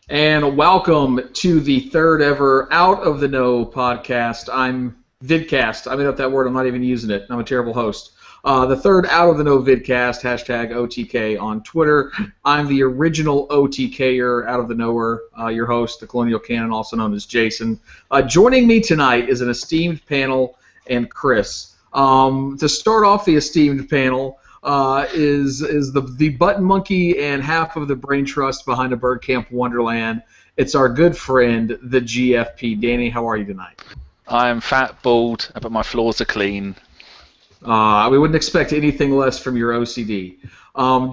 And welcome to the third ever Out of the Know podcast. I'm Vidcast. I made up that word. I'm not even using it. I'm a terrible host. The third Out of the Know Vidcast, hashtag OTK on Twitter. I'm the original OTKer, Out of the Knower, your host, the Colonial Canon, also known as Jason. Joining me tonight is an esteemed panel and Chris. To start off the esteemed panel, is the button monkey and half of the brain trust behind a Bird Camp Wonderland. It's our good friend, the GFP. Danny, how are you tonight? I am fat, bald, but my floors are clean. We wouldn't expect anything less from your OCD.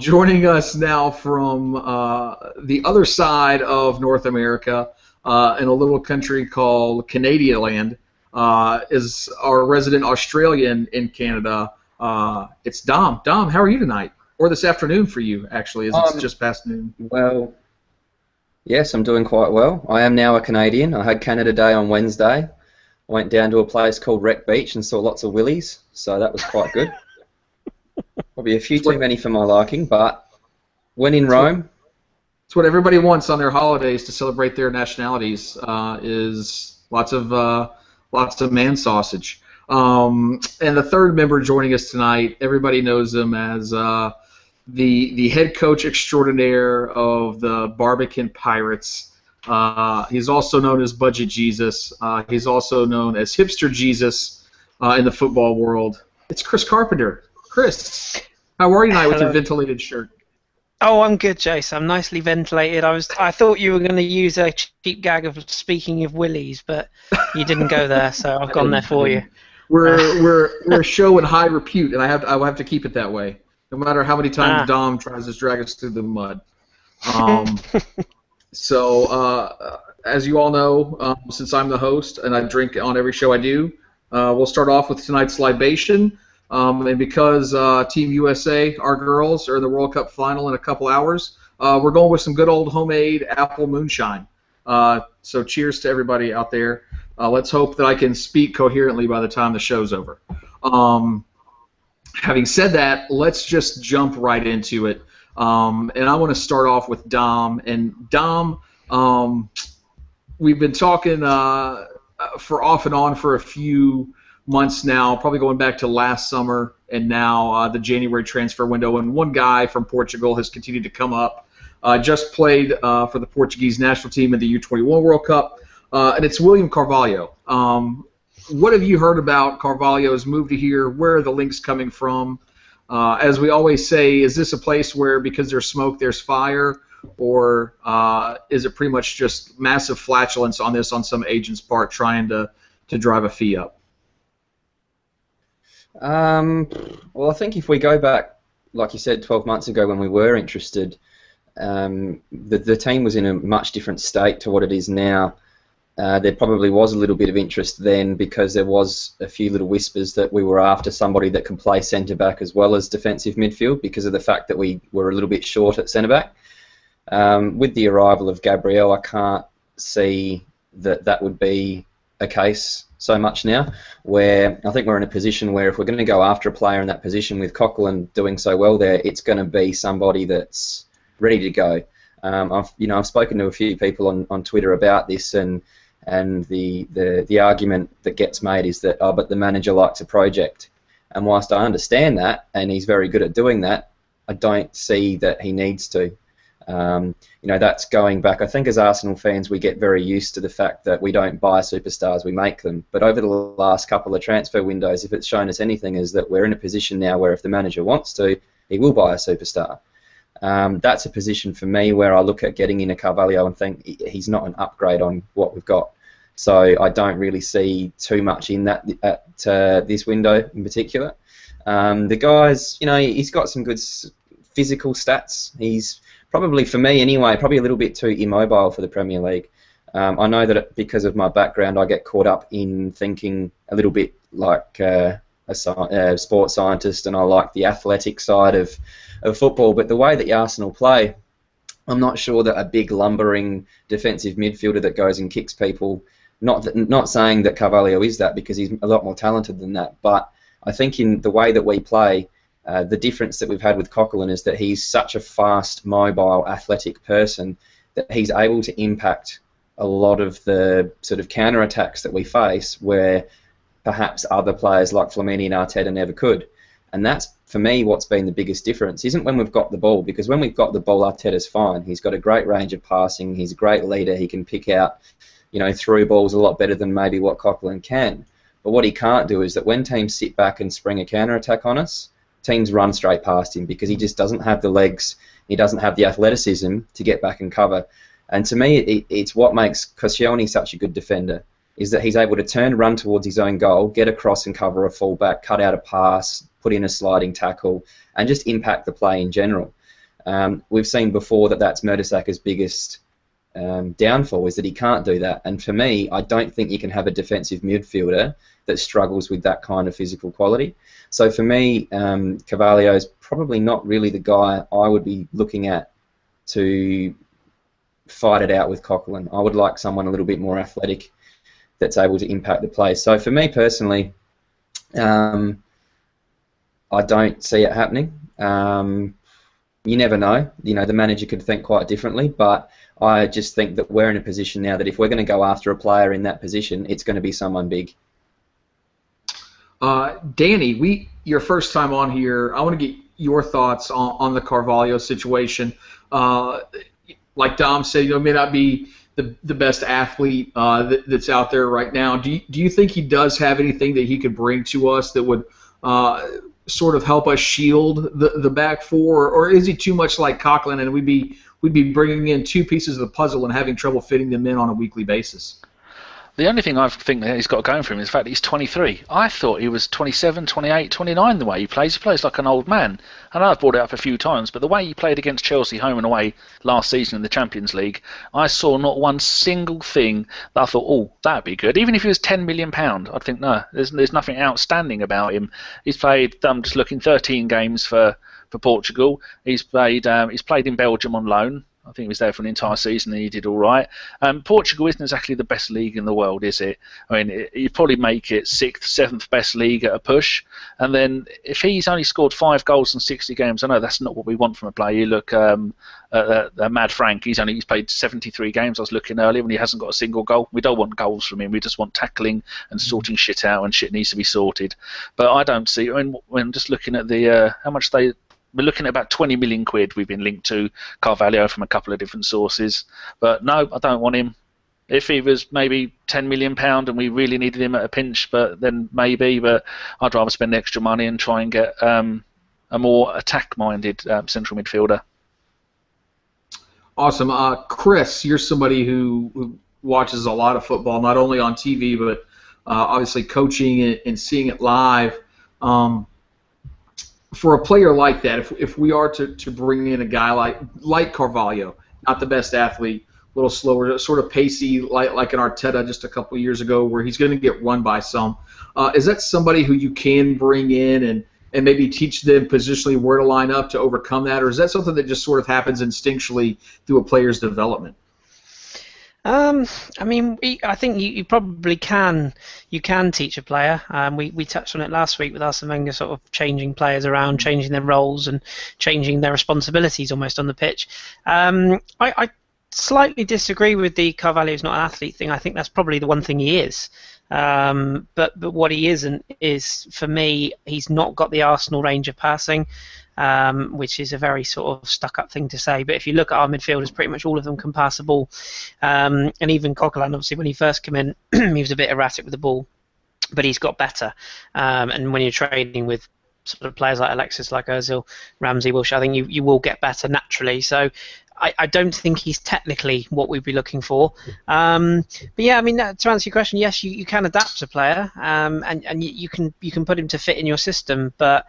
Joining us now from the other side of North America, in a little country called Canadian land, is our resident Australian in Canada. It's Dom. Dom, how are you tonight? Or this afternoon for you, actually, as it's just past noon. Well, yes, I'm doing quite well. I am now a Canadian. I had Canada Day on Wednesday. I went down to a place called Wreck Beach and saw lots of willies, so that was quite good. Probably a few too many for my liking, but when in Rome... It's what everybody wants on their holidays to celebrate their nationalities, is lots of man sausage. And the third member joining us tonight, everybody knows him as the head coach extraordinaire of the Barbican Pirates. He's also known as Budget Jesus. He's also known as Hipster Jesus in the football world. It's Chris Carpenter. Chris, how are you tonight with your ventilated shirt? Oh, I'm good, Jace. I'm nicely ventilated. I thought you were going to use a cheap gag of speaking of willies, but you didn't go there, so I've gone there for you. We're a show in high repute, and I will have to keep it that way, no matter how many times Dom tries to drag us through the mud. So, as you all know, since I'm the host and I drink on every show I do, we'll start off with tonight's libation. And because Team USA, our girls, are in the World Cup final in a couple hours, we're going with some good old homemade apple moonshine. So cheers to everybody out there. Let's hope that I can speak coherently by the time the show's over. Having said that, let's just jump right into it. And I want to start off with Dom. And Dom, we've been talking for off and on for a few months now, probably going back to last summer and now the January transfer window. And one guy from Portugal has continued to come up. Just played for the Portuguese national team in the U21 World Cup, and it's William Carvalho. What have you heard about Carvalho's move to here? Where are the links coming from? As we always say, is this a place where because there's smoke, there's fire, or is it pretty much just massive flatulence on some agent's part trying to drive a fee up? Well, I think if we go back, like you said, 12 months ago when we were interested, the team was in a much different state to what it is now. There probably was a little bit of interest then because there was a few little whispers that we were after somebody that can play centre-back as well as defensive midfield because of the fact that we were a little bit short at centre-back. With the arrival of Gabriel, I can't see that would be a case so much now, where I think we're in a position where if we're going to go after a player in that position with Coquelin doing so well there, it's going to be somebody that's ready to go. I've spoken to a few people on Twitter about this, and the argument that gets made is that but the manager likes a project, and whilst I understand that and he's very good at doing that, I don't see that he needs to. That's going back. I think as Arsenal fans we get very used to the fact that we don't buy superstars, we make them. But over the last couple of transfer windows, if it's shown us anything, is that we're in a position now where if the manager wants to, he will buy a superstar. That's a position for me where I look at getting in a Carvalho and think he's not an upgrade on what we've got. So I don't really see too much in that at this window in particular. The guy's, he's got some good physical stats. He's probably, for me anyway, probably a little bit too immobile for the Premier League. I know that because of my background, I get caught up in thinking a little bit like a sports scientist, and I like the athletic side of football. But the way that Arsenal play, I'm not sure that a big lumbering defensive midfielder that goes and kicks people, not saying that Carvalho is that, because he's a lot more talented than that, but I think in the way that we play, the difference that we've had with Coquelin is that he's such a fast, mobile, athletic person that he's able to impact a lot of the sort of counter-attacks that we face where perhaps other players like Flamini and Arteta never could. And that's, for me, what's been the biggest difference. Isn't when we've got the ball, because when we've got the ball, Arteta's fine. He's got a great range of passing. He's a great leader. He can pick out, through balls a lot better than maybe what Coquelin can. But what he can't do is that when teams sit back and spring a counter-attack on us, teams run straight past him because he just doesn't have the legs, he doesn't have the athleticism to get back and cover. And to me, it's what makes Koscielny such a good defender, is that he's able to turn, run towards his own goal, get across and cover a fullback, cut out a pass, put in a sliding tackle, and just impact the play in general. We've seen before that that's Mertesacker's biggest downfall, is that he can't do that. And for me, I don't think you can have a defensive midfielder that struggles with that kind of physical quality. So for me, Carvalho's probably not really the guy I would be looking at to fight it out with Coquelin. I would like someone a little bit more athletic that's able to impact the play. So for me personally, I don't see it happening. You never know. The manager could think quite differently, but I just think that we're in a position now that if we're going to go after a player in that position, it's going to be someone big. Danny, your first time on here, I want to get your thoughts on the Carvalho situation. Like Dom said, he may not be the best athlete that's out there right now. Do you think he does have anything that he could bring to us that would sort of help us shield the back four, or is he too much like Coquelin and we'd be bringing in two pieces of the puzzle and having trouble fitting them in on a weekly basis? The only thing I think that he's got going for him is the fact that he's 23. I thought he was 27, 28, 29 the way he plays. He plays like an old man. I know I've brought it up a few times, but the way he played against Chelsea home and away last season in the Champions League, I saw not one single thing that I thought, oh, that'd be good. Even if he was £10 million, I'd think, no, there's nothing outstanding about him. He's played, I'm just looking, 13 games for Portugal. He's played in Belgium on loan. I think he was there for an entire season and he did all right. Portugal isn't exactly the best league in the world, is it? I mean, you'd probably make it 6th, 7th best league at a push. And then if he's only scored 5 goals in 60 games, I know that's not what we want from a player. You look at Mad Frank, he's played 73 games. I was looking earlier when he hasn't got a single goal. We don't want goals from him. We just want tackling and sorting shit out, and shit needs to be sorted. But I don't see, when I'm just looking at the how much we're looking at about 20 million quid we've been linked to Carvalho from a couple of different sources. But no, I don't want him. If he was maybe £10 million and we really needed him at a pinch, but then maybe, but I'd rather spend extra money and try and get a more attack-minded central midfielder. Awesome. Chris, you're somebody who watches a lot of football, not only on TV, but obviously coaching it and seeing it live. For a player like that, if we are to bring in a guy like Carvalho, not the best athlete, a little slower, sort of pacey, like an Arteta just a couple of years ago, where he's going to get run by some, is that somebody who you can bring in and maybe teach them positionally where to line up to overcome that, or is that something that just sort of happens instinctually through a player's development? I think you probably can. You can teach a player. We touched on it last week with Arsene Wenger, sort of changing players around, changing their roles and changing their responsibilities almost on the pitch. I slightly disagree with the Carvalho's not an athlete thing. I think that's probably the one thing he is. But what he isn't is, for me, he's not got the Arsenal range of passing. Which is a very sort of stuck-up thing to say. But if you look at our midfielders, pretty much all of them can pass the ball. And even Coquelin, obviously, when he first came in, he was a bit erratic with the ball, but he's got better. And when you're trading with sort of players like Alexis, like Ozil, Ramsey, Wilshere, I think you will get better naturally. So I don't think he's technically what we'd be looking for. But yeah, to answer your question, yes, you can adapt a player, and you can put him to fit in your system, but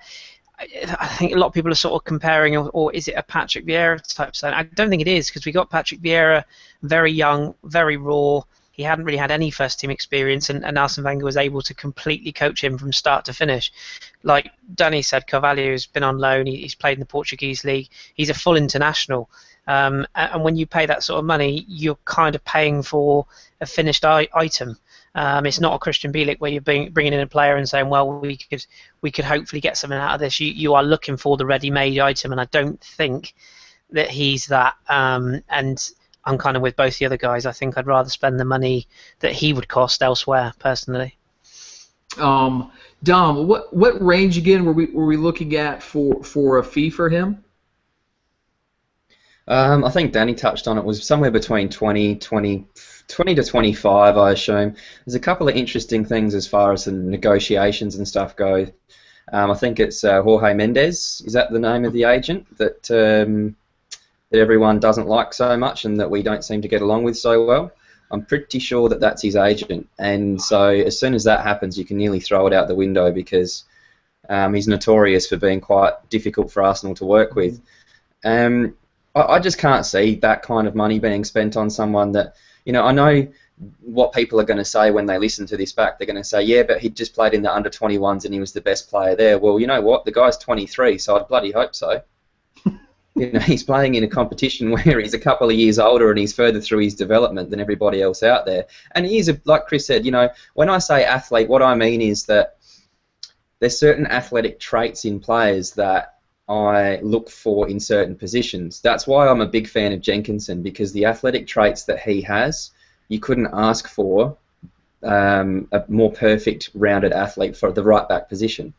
I think a lot of people are sort of comparing, or is it a Patrick Vieira type thing? I don't think it is, because we got Patrick Vieira very young, very raw. He hadn't really had any first-team experience, and Arsene Wenger was able to completely coach him from start to finish. Like Danny said, Carvalho's been on loan. He's played in the Portuguese league. He's a full international. And when you pay that sort of money, you're kind of paying for a finished item. It's not a Christian Bielik where you're bringing in a player and saying, well, we could hopefully get something out of this. You are looking for the ready-made item, and I don't think that he's that. And I'm kind of with both the other guys. I think I'd rather spend the money that he would cost elsewhere, personally. Dom, what range again were we looking at for a fee for him? I think Danny touched on it, was somewhere between 20 to 25, I assume. There's a couple of interesting things as far as the negotiations and stuff go. I think it's Jorge Mendes. Is that the name of the agent that that everyone doesn't like so much and that we don't seem to get along with so well? I'm pretty sure that that's his agent. And so as soon as that happens, you can nearly throw it out the window because he's notorious for being quite difficult for Arsenal to work with. I just can't see that kind of money being spent on someone that, you know, I know what people are going to say when they listen to this back. They're going to say, yeah, but he just played in the under-21s and he was the best player there. Well, you know what? The guy's 23, so I'd bloody hope so. You know, he's playing in a competition where he's a couple of years older and he's further through his development than everybody else out there. And he is, like Chris said, you know, when I say athlete, what I mean is that there's certain athletic traits in players that I look for in certain positions. That's why I'm a big fan of Jenkinson, because the athletic traits that he has, you couldn't ask for a more perfect, rounded athlete for the right back position.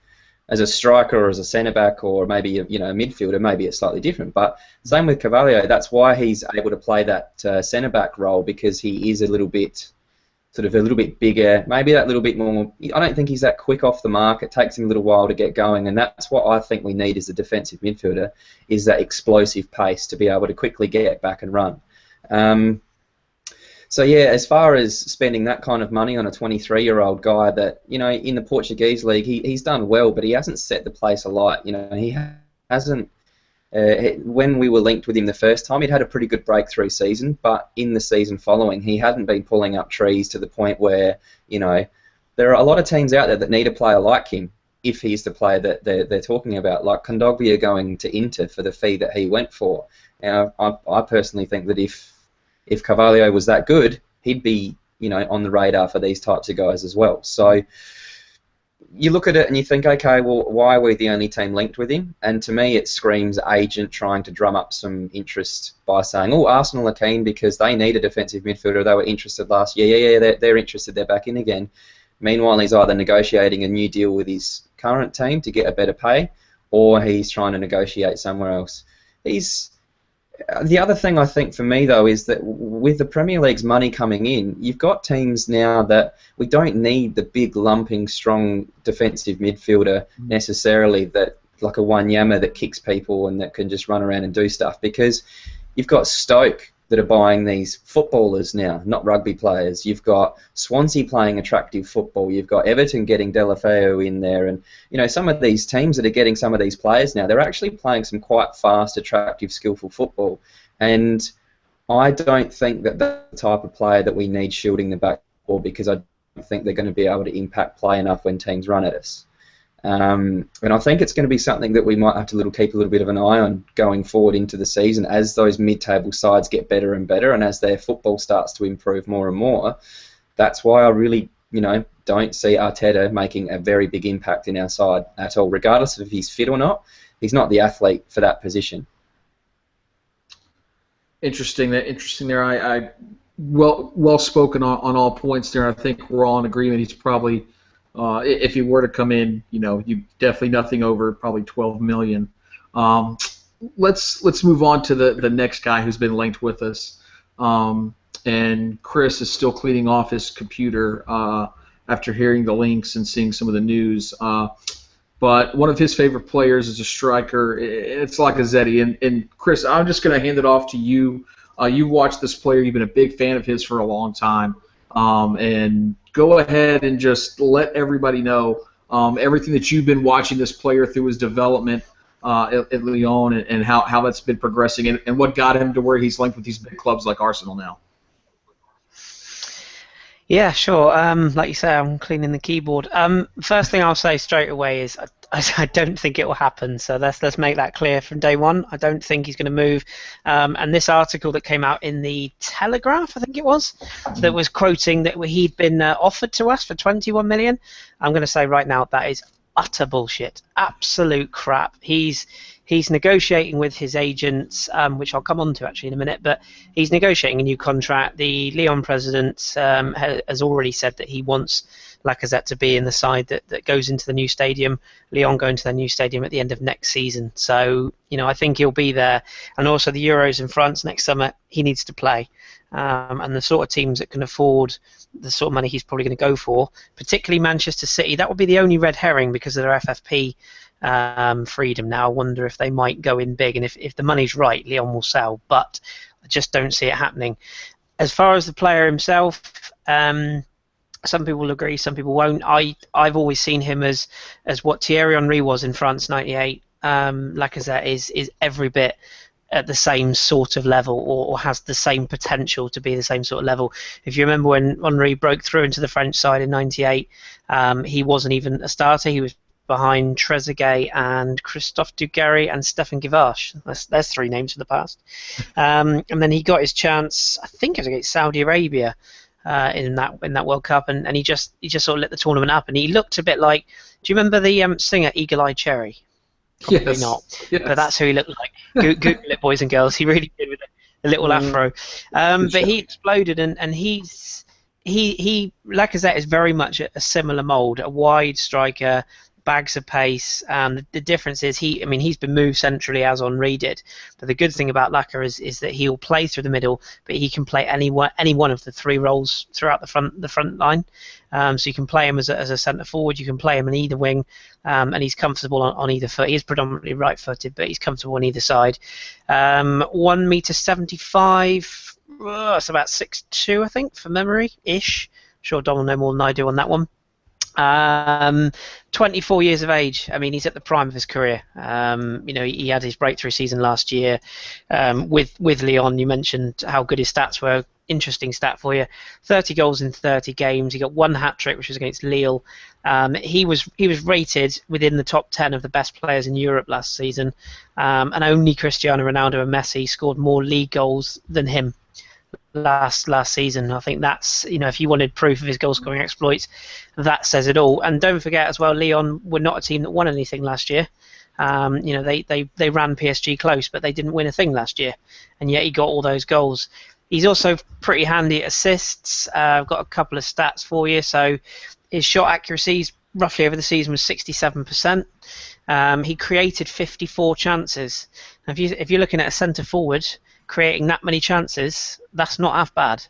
As a striker or as a centre back or maybe a midfielder, maybe it's slightly different. But same with Carvalho. That's why he's able to play that centre back role, because he is a little bit bigger, maybe that little bit more. I don't think he's that quick off the mark. It takes him a little while to get going, and that's what I think we need as a defensive midfielder, is that explosive pace to be able to quickly get back and run. So yeah, as far as spending that kind of money on a 23-year-old guy that, you know, in the Portuguese league, he's done well, but he hasn't set the place alight. You know, he hasn't. When we were linked with him the first time, he'd had a pretty good breakthrough season, but in the season following, he hadn't been pulling up trees to the point where, you know, there are a lot of teams out there that need a player like him if he's the player that they're talking about, like Kondogbia going to Inter for the fee that he went for. Now, I personally think that if Carvalho was that good, he'd be, you know, on the radar for these types of guys as well. So you look at it and you think, okay, well, why are we the only team linked with him? And to me, it screams agent trying to drum up some interest by saying, oh, Arsenal are keen because they need a defensive midfielder. They were interested last year. Yeah, they're interested. They're back in again. Meanwhile, he's either negotiating a new deal with his current team to get a better pay, or he's trying to negotiate somewhere else. The other thing I think for me, though, is that with the Premier League's money coming in, you've got teams now that we don't need the big, lumping, strong defensive midfielder necessarily, that like a Wanyama that kicks people and that can just run around and do stuff, because you've got Stoke that are buying these footballers now, not rugby players. You've got Swansea playing attractive football. You've got Everton getting Deulofeu in there, and you know, some of these teams that are getting some of these players now, they're actually playing some quite fast, attractive, skillful football. And I don't think that that's the type of player that we need shielding the backboard, because I don't think they're going to be able to impact play enough when teams run at us. And I think it's going to be something that we might have to keep a little bit of an eye on going forward into the season as those mid-table sides get better and better, and as their football starts to improve more and more. That's why I really, you know, don't see Arteta making a very big impact in our side at all, regardless of if he's fit or not. He's not the athlete for that position. Interesting there. I well spoken on all points there. I think we're all in agreement. He's probably, if he were to come in, you know, you definitely nothing over probably 12 million. Let's move on to the next guy who's been linked with us. And Chris is still cleaning off his computer after hearing the links and seeing some of the news. But one of his favorite players is a striker. It's Lacazette. And Chris, I'm just going to hand it off to you. You watched this player. You've been a big fan of his for a long time. And go ahead and just let everybody know everything that you've been watching this player through his development at Lyon, and how that's been progressing, and what got him to where he's linked with these big clubs like Arsenal now. Yeah, sure. Like you say, I'm cleaning the keyboard. First thing I'll say straight away is I don't think it will happen. So let's make that clear from day one. I don't think he's going to move. And this article that came out in the Telegraph, I think it was, that was quoting that he'd been offered to us for 21 million. I'm going to say right now that is utter bullshit, absolute crap. He's he's negotiating with his agents, which I'll come on to actually in a minute, but he's negotiating a new contract. The Lyon president has already said that he wants Lacazette to be in the side that goes into the new stadium, Lyon going to their new stadium at the end of next season. So, I think he'll be there. And also the Euros in France next summer, he needs to play. And the sort of teams that can afford the sort of money he's probably going to go for, particularly Manchester City, that would be the only red herring because of their FFP freedom now. I wonder if they might go in big, and if the money's right, Lyon will sell, but I just don't see it happening. As far as the player himself, some people will agree, some people won't. I've always seen him as what Thierry Henry was in France '98. Lacazette is every bit at the same sort of level, or has the same potential to be the same sort of level. If you remember when Henry broke through into the French side in '98, he wasn't even a starter. He was behind Trezeguet and Christophe Dugarry and Stefan Givache. There's three names for the past. And then he got his chance, I think it was against Saudi Arabia in that World Cup, and he just sort of lit the tournament up, and he looked a bit like, do you remember the singer Eagle Eye Cherry? Probably Yes. not, Yes. but that's who he looked like. Google it, boys and girls. He really did with a little afro. But he exploded, and Lacazette is very much a similar mould, a wide striker, bags of pace. The difference is he's been moved centrally as Henry did, but the good thing about Lacazette is that he'll play through the middle, but he can play any one of the three roles throughout the front line. So you can play him as a centre forward, you can play him in either wing, and he's comfortable on either foot. He is predominantly right-footed, but he's comfortable on either side. 1m75, it's about 6'2", I think, from memory ish. Sure, Dom will know more than I do on that one. 24 years of age. He's at the prime of his career. He had his breakthrough season last year with Lyon. You mentioned how good his stats were. Interesting stat for you: 30 goals in 30 games. He got one hat-trick, which was against Lille. He was rated within the top 10 of the best players in Europe last season, and only Cristiano Ronaldo and Messi scored more league goals than him last season. I think that's, if you wanted proof of his goal scoring exploits, that says it all. And don't forget as well, Lyon were not a team that won anything last year. They ran PSG close, but they didn't win a thing last year, and yet he got all those goals. He's also pretty handy at assists. I've got a couple of stats for you. So his shot accuracy roughly over the season was 67%. He created 54 chances. Now, if you're looking at a centre forward creating that many chances, that's not half bad.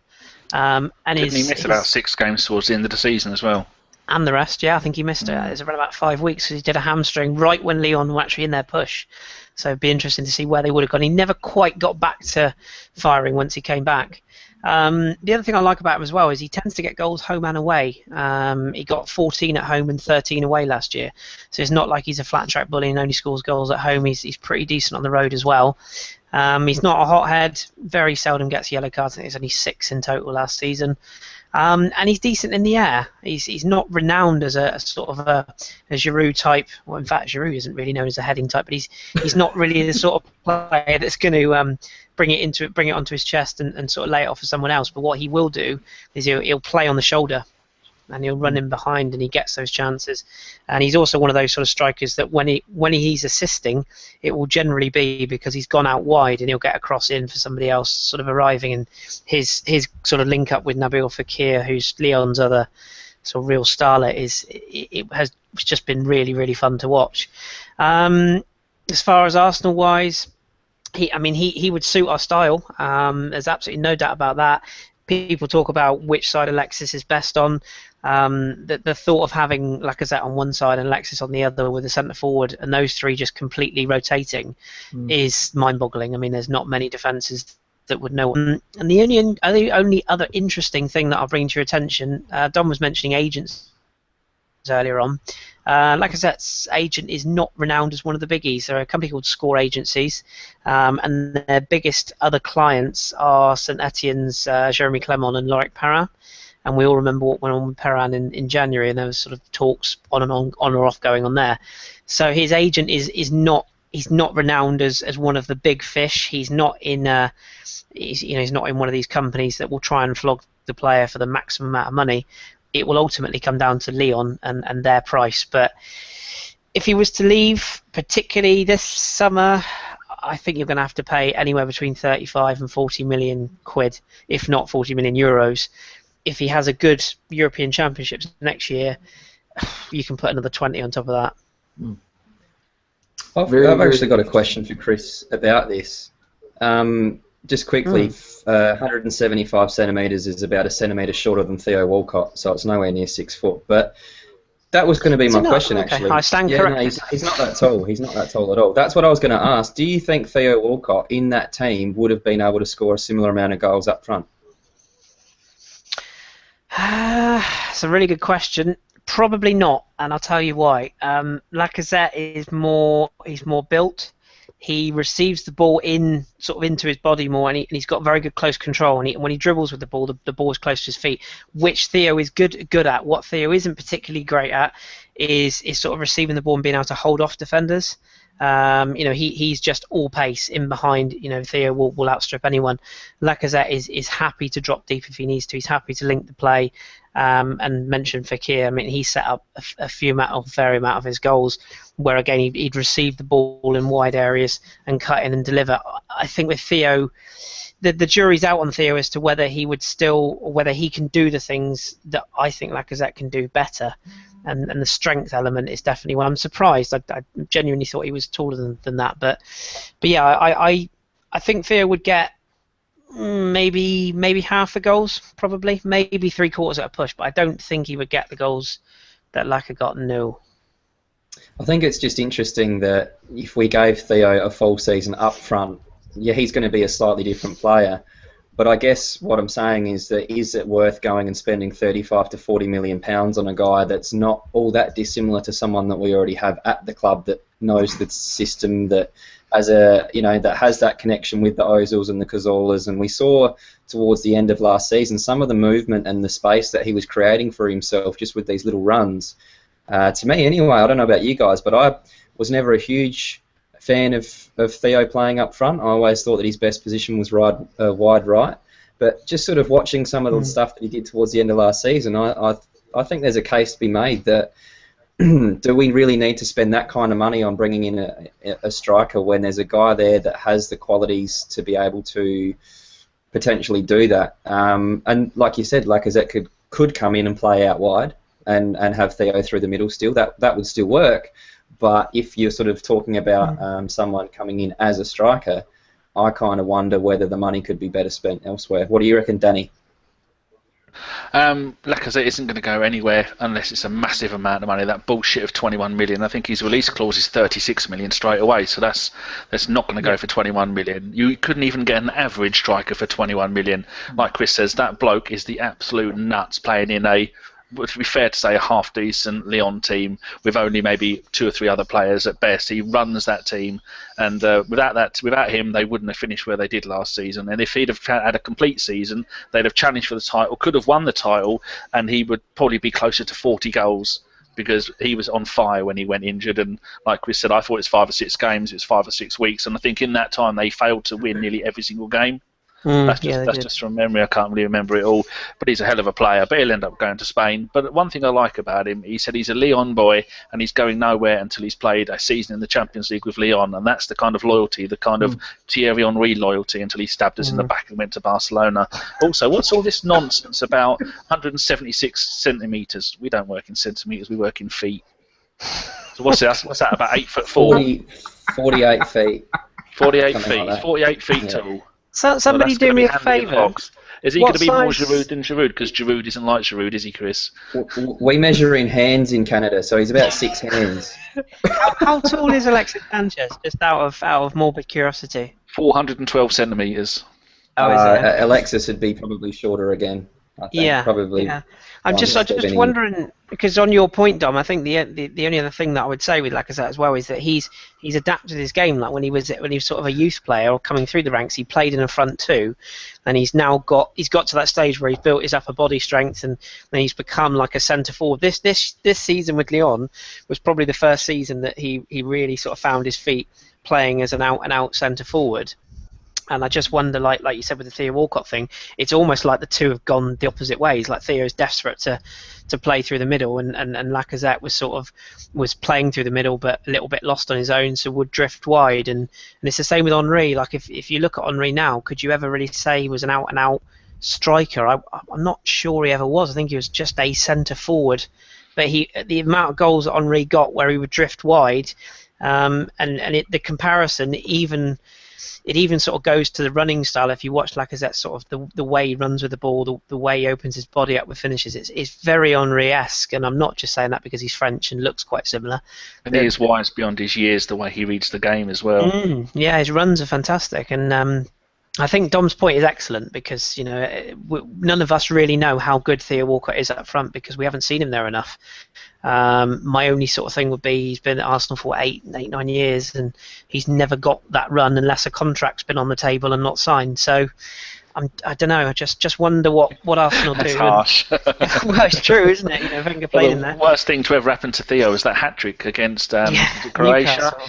And didn't he miss about 6 games towards the end of the season as well? And the rest, yeah, I think he missed it. It's around about 5 weeks because he did a hamstring right when Lyon were actually in their push. So it'd be interesting to see where they would have gone. He never quite got back to firing once he came back. The other thing I like about him as well is he tends to get goals home and away. He got 14 at home and 13 away last year. So it's not like he's a flat track bully and only scores goals at home. He's pretty decent on the road as well. He's not a hothead, very seldom gets yellow cards. I think there's only 6 in total last season. And he's decent in the air. He's not renowned as a sort of a Giroud type. Well, in fact, Giroud isn't really known as a heading type, but he's not really the sort of player that's going to bring it onto his chest and sort of lay it off for someone else. But what he will do is he'll play on the shoulder, and he'll run in behind, and he gets those chances. And he's also one of those sort of strikers that when he's assisting, it will generally be because he's gone out wide, and he'll get a cross in for somebody else sort of arriving. And his sort of link up with Nabil Fekir, who's Lyon's other sort of real starlet, it has just been really, really fun to watch. As far as Arsenal wise, he would suit our style. There's absolutely no doubt about that. People talk about which side Alexis is best on. The thought of having Lacazette on one side and Alexis on the other with a centre forward and those three just completely rotating is mind-boggling. There's not many defences that would know. And the only other interesting thing that I'll bring to your attention, Don was mentioning agents earlier on. Lacazette's agent is not renowned as one of the biggies. There are a company called Score Agencies, and their biggest other clients are St Etienne's Jeremy Clement and Loic Perrin. And we all remember what went on with Perrin in January, and there was sort of talks on or off going on there. So his agent is not renowned as one of the big fish. He's not in he's not in one of these companies that will try and flog the player for the maximum amount of money. It will ultimately come down to Lyon and their price. But If he was to leave, particularly this summer, I think you're going to have to pay anywhere between 35 and 40 million quid, if not 40 million euros. If he has a good European Championships next year, you can put another 20 on top of that. I've actually got a question for Chris about this. Just quickly, 175 centimetres is about a centimetre shorter than Theo Walcott, so it's nowhere near 6 foot. But that was going to be my question, actually. I stand corrected. No, he's not that tall. He's not that tall at all. That's what I was going to ask. Do you think Theo Walcott in that team would have been able to score a similar amount of goals up front? It's a really good question. Probably not, and I'll tell you why. Lacazette is more built. He receives the ball into his body more, and he's got very good close control. And when he dribbles with the ball, the ball is close to his feet, which Theo is good at. What Theo isn't particularly great at is sort of receiving the ball and being able to hold off defenders. He's just all pace in behind. Theo will outstrip anyone. Lacazette is happy to drop deep if he needs to. He's happy to link the play. And mention Fekir. I mean, he set up a fair amount of his goals where, again, he'd receive the ball in wide areas and cut in and deliver. I think with Theo, the jury's out on Theo as to whether he can do the things that I think Lacazette can do better. And the strength element is definitely one. I'm surprised. I genuinely thought he was taller than that. But yeah, I think Theo would get maybe half the goals, probably, maybe 3/4 at a push, but I don't think he would get the goals that Laka got. No. I think it's just interesting that if we gave Theo a full season up front, yeah, he's going to be a slightly different player. But I guess what I'm saying is that is it worth going and spending 35 to 40 million pounds on a guy that's not all that dissimilar to someone that we already have at the club that knows the system, that has that connection with the Ozils and the Cazorlas. And we saw towards the end of last season some of the movement and the space that he was creating for himself just with these little runs. To me, anyway, I don't know about you guys, but I was never a huge fan of Theo playing up front. I always thought that his best position was wide right. But just sort of watching some of the stuff that he did towards the end of last season, I think there's a case to be made that do we really need to spend that kind of money on bringing in a striker when there's a guy there that has the qualities to be able to potentially do that? And like you said, Lacazette could come in and play out wide and have Theo through the middle still. That would still work. But if you're sort of talking about someone coming in as a striker, I kind of wonder whether the money could be better spent elsewhere. What do you reckon, Danny? Lacazette isn't going to go anywhere unless it's a massive amount of money. That bullshit of 21 million. I think his release clause is 36 million straight away. So that's not going to go for 21 million. You couldn't even get an average striker for 21 million. Like Chris says, that bloke is the absolute nuts playing in to be fair to say, a half-decent Lyon team with only maybe 2 or 3 other players at best. He runs that team, and without him, they wouldn't have finished where they did last season. And if he'd have had a complete season, they'd have challenged for the title, could have won the title, and he would probably be closer to 40 goals because he was on fire when he went injured. And like Chris said, I thought it's 5 or 6 games, it's 5 or 6 weeks, and I think in that time they failed to win nearly every single game. That's just from memory. I can't really remember it all. But he's a hell of a player. But he'll end up going to Spain. But one thing I like about him, he said he's a Lyon boy and he's going nowhere until he's played a season in the Champions League with Lyon. And that's the kind of loyalty, the kind of Thierry Henry loyalty until he stabbed us in the back and went to Barcelona. Also, what's all this nonsense about 176 centimetres? We don't work in centimetres, we work in feet. So what's that, about 8'4"? 48 feet. 48 feet. Like 48 feet tall. So somebody do me a favour. Is he going to be more Giroud than Giroud? Because Giroud isn't like Giroud, is he, Chris? We measure in hands in Canada, so he's about 6 hands. How tall is Alexis Sanchez? Just out of morbid curiosity. 412 centimetres. Oh, is it? Alexis would be probably shorter again. I think. Probably. Yeah. I'm just wondering, because on your point, Dom, I think the only other thing that I would say with Lacazette as well is that he's adapted his game. Like when he was sort of a youth player or coming through the ranks, he played in a front 2, and he's got to that stage where he's built his upper body strength, and then he's become like a centre forward. This season with Lyon was probably the first season that he really sort of found his feet playing as an out and out centre forward. And I just wonder, like you said with the Theo Walcott thing, it's almost like the two have gone the opposite ways. Like Theo's desperate to play through the middle, and Lacazette was playing through the middle, but a little bit lost on his own, so would drift wide. And it's the same with Henry. Like if you look at Henry now, could you ever really say he was an out and out striker? I'm not sure he ever was. I think he was just a centre forward. But the amount of goals that Henry got where he would drift wide, the comparison even sort of goes to the running style. If you watch Lacazette, sort of the way he runs with the ball, the way he opens his body up with finishes, it's very Henry-esque. And I'm not just saying that because he's French and looks quite similar. And he is wise beyond his years, the way he reads the game as well. Yeah, his runs are fantastic, and I think Dom's point is excellent because none of us really know how good Theo Walcott is up front because we haven't seen him there enough. My only sort of thing would be he's been at Arsenal for 9 years and he's never got that run unless a contract's been on the table and not signed. So I don't know. I just wonder what Arsenal do. That's harsh. Well, it's true, isn't it? Wenger played in there. The worst thing to ever happen to Theo was that hat trick against Croatia. Newcastle.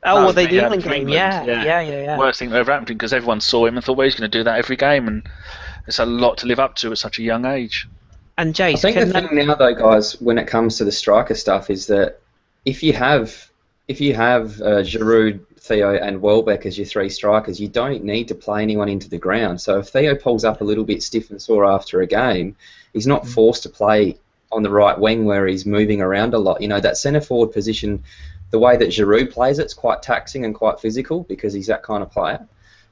Oh, well, the England game, yeah. Worst thing that ever happened because everyone saw him and thought, well, he's going to do that every game, and it's a lot to live up to at such a young age. And Jace, I think the thing now, though, guys, when it comes to the striker stuff, is that if you have Giroud, Theo, and Welbeck as your three strikers, you don't need to play anyone into the ground. So if Theo pulls up a little bit stiff and sore after a game, he's not forced to play on the right wing where he's moving around a lot. That centre forward position, the way that Giroud plays it's quite taxing and quite physical because he's that kind of player.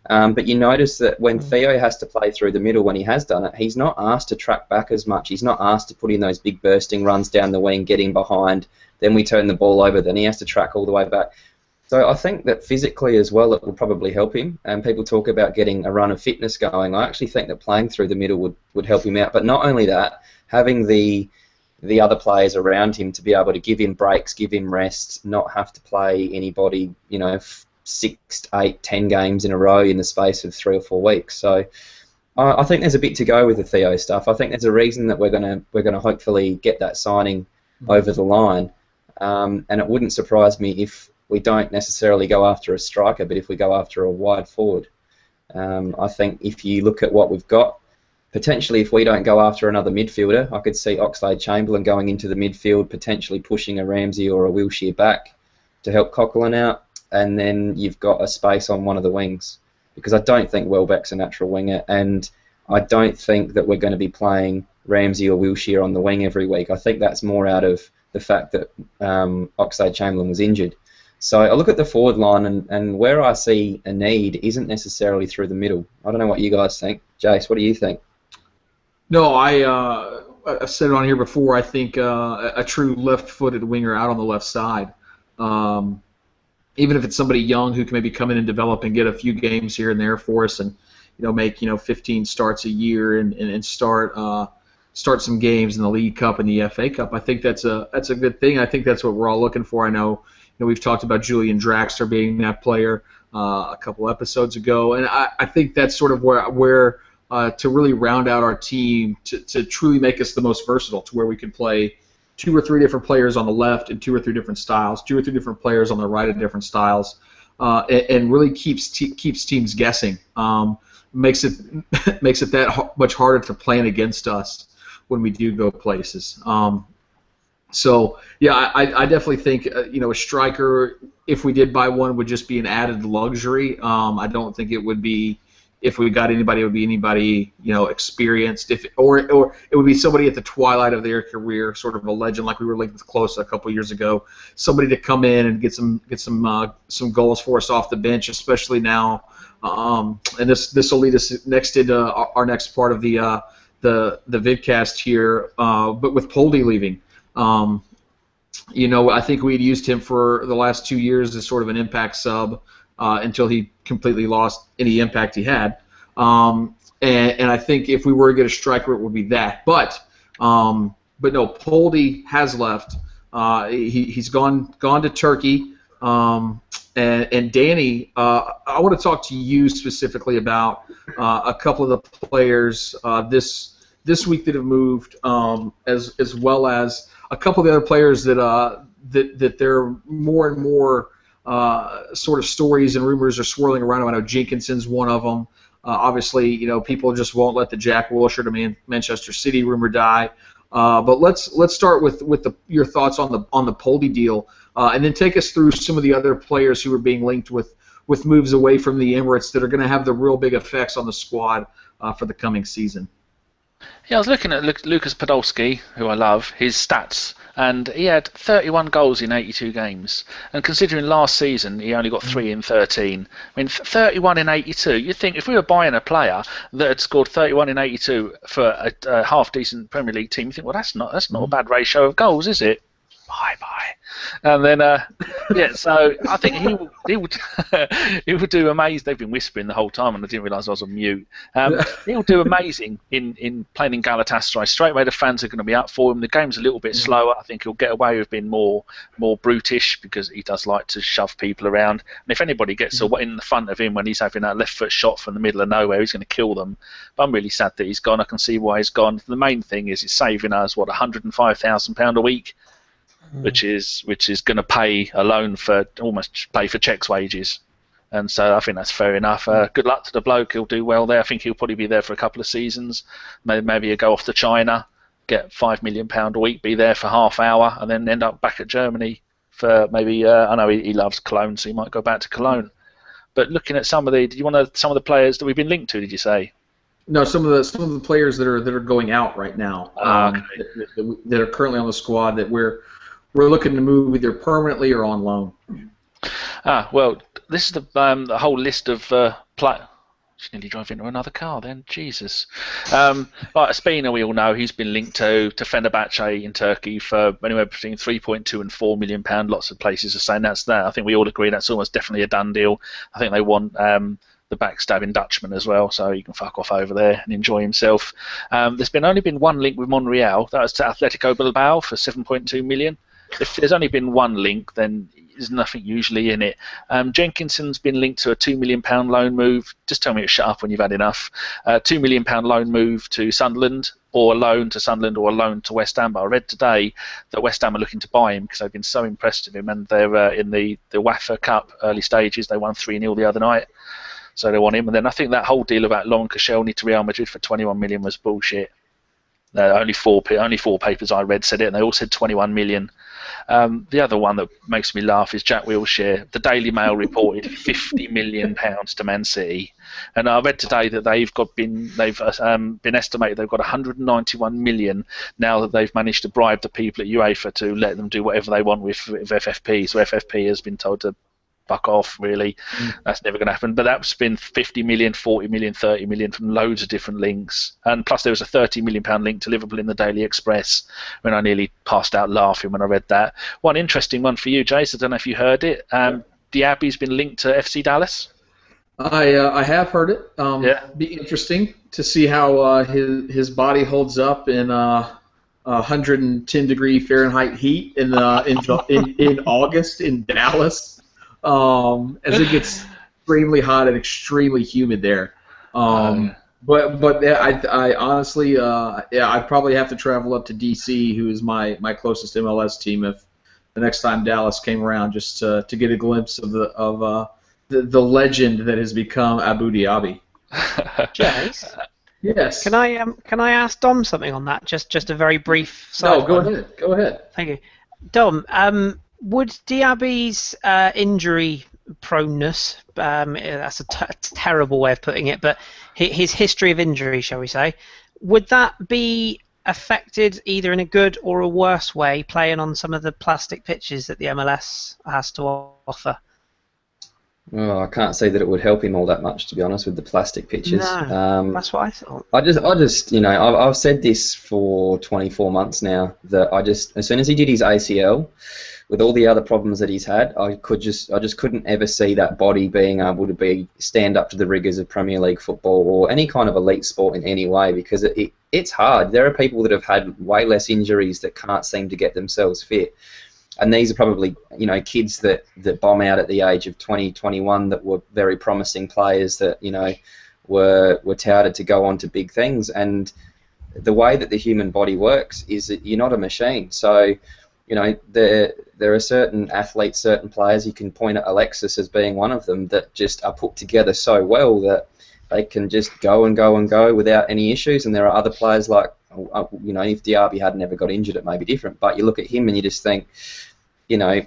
But you notice that when Theo has to play through the middle, when he has done it, he's not asked to track back as much. He's not asked to put in those big bursting runs down the wing, get in behind, then we turn the ball over, then he has to track all the way back. So I think that physically as well it will probably help him. And people talk about getting a run of fitness going. I actually think that playing through the middle would help him out. But not only that, having the other players around him to be able to give him breaks, give him rests, not have to play anybody, 6, 8, 10 games in a row in the space of 3 or 4 weeks. So I think there's a bit to go with the Theo stuff. I think there's a reason that we're gonna hopefully get that signing over the line, and it wouldn't surprise me if we don't necessarily go after a striker, but if we go after a wide forward. I think if you look at what we've got, potentially if we don't go after another midfielder, I could see Oxlade-Chamberlain going into the midfield, potentially pushing a Ramsey or a Wilshere back to help Coquelin out, and then you've got a space on one of the wings. Because I don't think Welbeck's a natural winger, and I don't think that we're going to be playing Ramsey or Wilshere on the wing every week. I think that's more out of the fact that Oxlade-Chamberlain was injured. So I look at the forward line, and where I see a need isn't necessarily through the middle. I don't know what you guys think. Jace, what do you think? No, I've said it on here before. I think a true left-footed winger out on the left side, even if it's somebody young who can maybe come in and develop and get a few games here and there for us, and make 15 starts a year and start some games in the League Cup and the FA Cup. I think that's a good thing. I think that's what we're all looking for. I know we've talked about Julian Draxler being that player a couple episodes ago, and I think that's sort of where to really round out our team to truly make us the most versatile, to where we could play 2 or 3 different players on the left in 2 or 3 different styles, 2 or 3 different players on the right in different styles, and really keeps teams guessing. Makes it that much harder to plan against us when we do go places. So yeah, I definitely think a striker, if we did buy one, would just be an added luxury. I don't think it would be. If we got anybody, it would be anybody experienced. Or it would be somebody at the twilight of their career, sort of a legend, like we were linked with Klose a couple years ago. Somebody to come in and get some goals for us off the bench, especially now. And this will lead us next into our next part of the vidcast here. But with Poldy leaving, I think we'd used him for the last 2 years as sort of an impact sub. Until he completely lost any impact he had, and I think if we were to get a striker, it would be that. But no, Poldy has left. He's gone to Turkey, and Danny, I want to talk to you specifically about a couple of the players this week that have moved, as well as a couple of the other players that they're more and more sort of stories and rumors are swirling around. I know Jenkinson's one of them. Obviously, people just won't let the Jack Wilshere to Manchester City rumor die. But let's start with your thoughts on the Poldy deal, and then take us through some of the other players who are being linked with moves away from the Emirates that are going to have the real big effects on the squad for the coming season. Yeah, I was looking at Lucas Podolski, who I love, his stats, and he had 31 goals in 82 games. And considering last season he only got 3 in 13, I mean, 31 in 82, you'd think if we were buying a player that had scored 31 in 82 for a half-decent Premier League team, you think, well, that's not a bad ratio of goals, is it? Bye. And then, so I think he would do amazing. They've been whispering the whole time, and I didn't realise I was on mute. He'll do amazing in playing in Galatasaray. Straight away, the fans are going to be up for him. The game's a little bit slower. I think he'll get away with being more brutish because he does like to shove people around. And if anybody gets in the front of him when he's having that left foot shot from the middle of nowhere, he's going to kill them. But I'm really sad that he's gone. I can see why he's gone. The main thing is it's saving us £105,000 a week. Which is going to pay a loan for almost pay for Czech's wages, and so I think that's fair enough. Good luck to the bloke; he'll do well there. I think he'll probably be there for a couple of seasons. Maybe he'll go off to China, get £5 million a week, be there for half hour, and then end up back at Germany for maybe. I know he loves Cologne, so he might go back to Cologne. But looking at some of the players that we've been linked to? Did you say? No, some of the players that are going out right now that are currently on the squad that we're looking to move either permanently or on loan. Well, this is the whole list of Just nearly drove into another car then, Jesus. Like Spina, we all know, he's been linked to Fenerbahce in Turkey for anywhere between £3.2 and £4 million. Lots of places are saying that's that. I think we all agree that's almost definitely a done deal. I think they want the backstabbing Dutchman as well, so he can fuck off over there and enjoy himself. There's only been one link with Monreal. That was to Atletico Bilbao for £7.2 million. If there's only been one link, then there's nothing usually in it. Jenkinson's been linked to a £2 million loan move. Just tell me to shut up when you've had enough. £2 million loan move to Sunderland, or a loan to Sunderland, or a loan to West Ham. But I read today that West Ham are looking to buy him because they've been so impressed with him, and they're in the UEFA Cup early stages. They won 3-0 the other night, so they want him. And then I think that whole deal about Laurent Koscielny to Real Madrid for 21 million was bullshit. Only four papers I read said it, and they all said 21 million. The other one that makes me laugh is Jack Wilshere. The Daily Mail reported £50 million to Man City, and I read today that they've been estimated they've got 191 million now that they've managed to bribe the people at UEFA to let them do whatever they want with FFP. So FFP has been told to fuck off, really. That's never going to happen. But that's been 50 million, 40 million, 30 million from loads of different links. And plus there was a £30 million link to Liverpool in the Daily Express when I nearly passed out laughing when I read that. One interesting one for you, Jace, I don't know if you heard it. Diaby's been linked to FC Dallas. I have heard it. Be interesting to see how his body holds up in 110 degree Fahrenheit heat in August in Dallas. As it gets extremely hot and extremely humid there. But I honestly, I'd probably have to travel up to DC, who is my closest MLS team, if the next time Dallas came around, just to get a glimpse of the legend that has become Abu Dhabi. Jace? Yes. Can I ask Dom something on that? Just a very brief side. No, go ahead. Thank you, Dom. Would Diaby's injury proneness, that's a terrible way of putting it, but his history of injury, shall we say, would that be affected either in a good or a worse way playing on some of the plastic pitches that the MLS has to offer? Well, I can't say that it would help him all that much, to be honest, with the plastic pitches. No, that's what I thought. I just, I've said this for 24 months now, that as soon as he did his ACL, with all the other problems that he's had, I just couldn't ever see that body being able to stand up to the rigours of Premier League football or any kind of elite sport in any way, because it's hard. There are people that have had way less injuries that can't seem to get themselves fit. And these are probably, kids that bomb out at the age of 20, 21 that were very promising players that, were touted to go on to big things. And the way that the human body works is that you're not a machine. So you know, there are certain athletes, certain players. You can point at Alexis as being one of them that just are put together so well that they can just go and go and go without any issues. And there are other players like, you know, if Diaby had never got injured, it may be different. But you look at him and you just think, you know,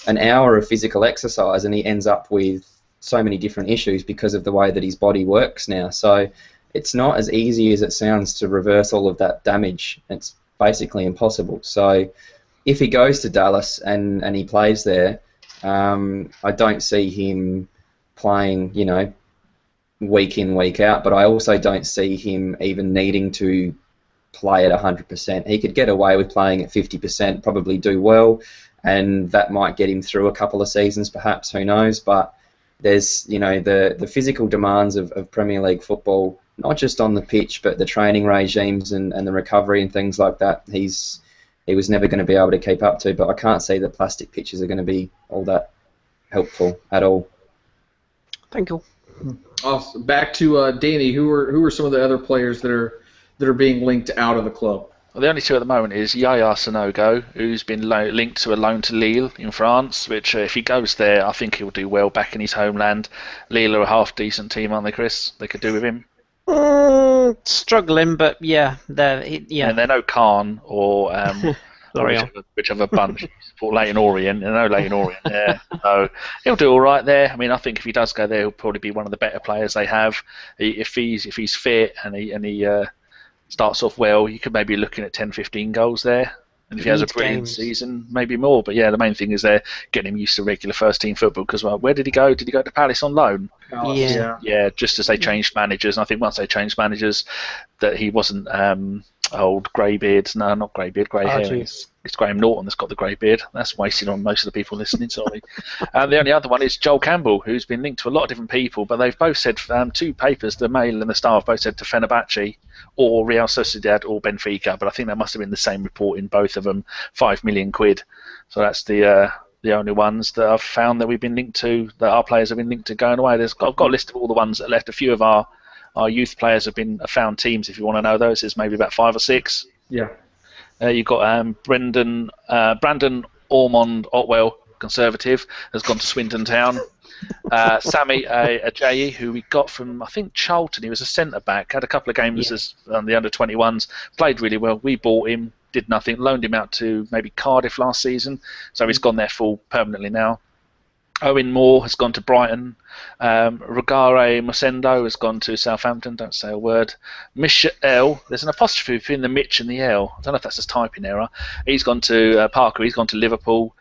an hour of physical exercise and he ends up with so many different issues because of the way that his body works now. So it's not as easy as it sounds to reverse all of that damage. It's basically impossible. So if he goes to Dallas and he plays there, I don't see him playing, you know, week in, week out, but I also don't see him even needing to play at 100%. He could get away with playing at 50%, probably do well, and that might get him through a couple of seasons perhaps, who knows, but there's, you know, the physical demands of Premier League football, not just on the pitch, but the training regimes and the recovery and things like that, he was never going to be able to keep up to, but I can't see that plastic pitches are going to be all that helpful at all. Thank you. Back to Danny. Who are some of the other players that are being linked out of the club? Well, the only two at the moment is Yaya Sanogo, who's been linked to a loan to Lille in France, which if he goes there, I think he'll do well back in his homeland. Lille are a half-decent team, aren't they, Chris? They could do with him. Struggling, but yeah, yeah. And they're no Khan or whichever bunch support Leighton Orient. No Leighton Orient there, so he'll do all right there. I mean, I think if he does go there, he'll probably be one of the better players they have. If he's fit and he starts off well, you could maybe be looking at 10, 15 goals there. And if he has a brilliant season, maybe more. But yeah, the main thing is they're getting him used to regular first-team football. Because where did he go? Did he go to Palace on loan? Yeah, just as they changed managers. And I think once they changed managers, that he wasn't old greybeard. No, not greybeard, grey hair. It's Graham Norton that's got the grey beard. That's wasted on most of the people listening, sorry. And the only other one is Joel Campbell, who's been linked to a lot of different people, but they've both said, two papers, the Mail and the Star, have both said to Fenerbahce or Real Sociedad or Benfica, but I think that must have been the same report in both of them, £5 million. So that's the only ones that I've found that we've been linked to, that our players have been linked to going away. I've got a list of all the ones that left. A few of our youth players have found teams, if you want to know those. There's maybe about 5 or 6. Yeah. You've got Brandon Ormond Otwell, Conservative, has gone to Swindon Town. Sammy Ajayi, who we got from, I think, Charlton. He was a centre-back, had a couple of games as on the under-21s, played really well. We bought him, did nothing, loaned him out to maybe Cardiff last season, so he's gone there full permanently now. Owen Moore has gone to Brighton. Rogare Mosendo has gone to Southampton. Don't say a word. Michel, there's an apostrophe between the Mitch and the L. I don't know if that's a typing error. He's gone to Parker. He's gone to Liverpool.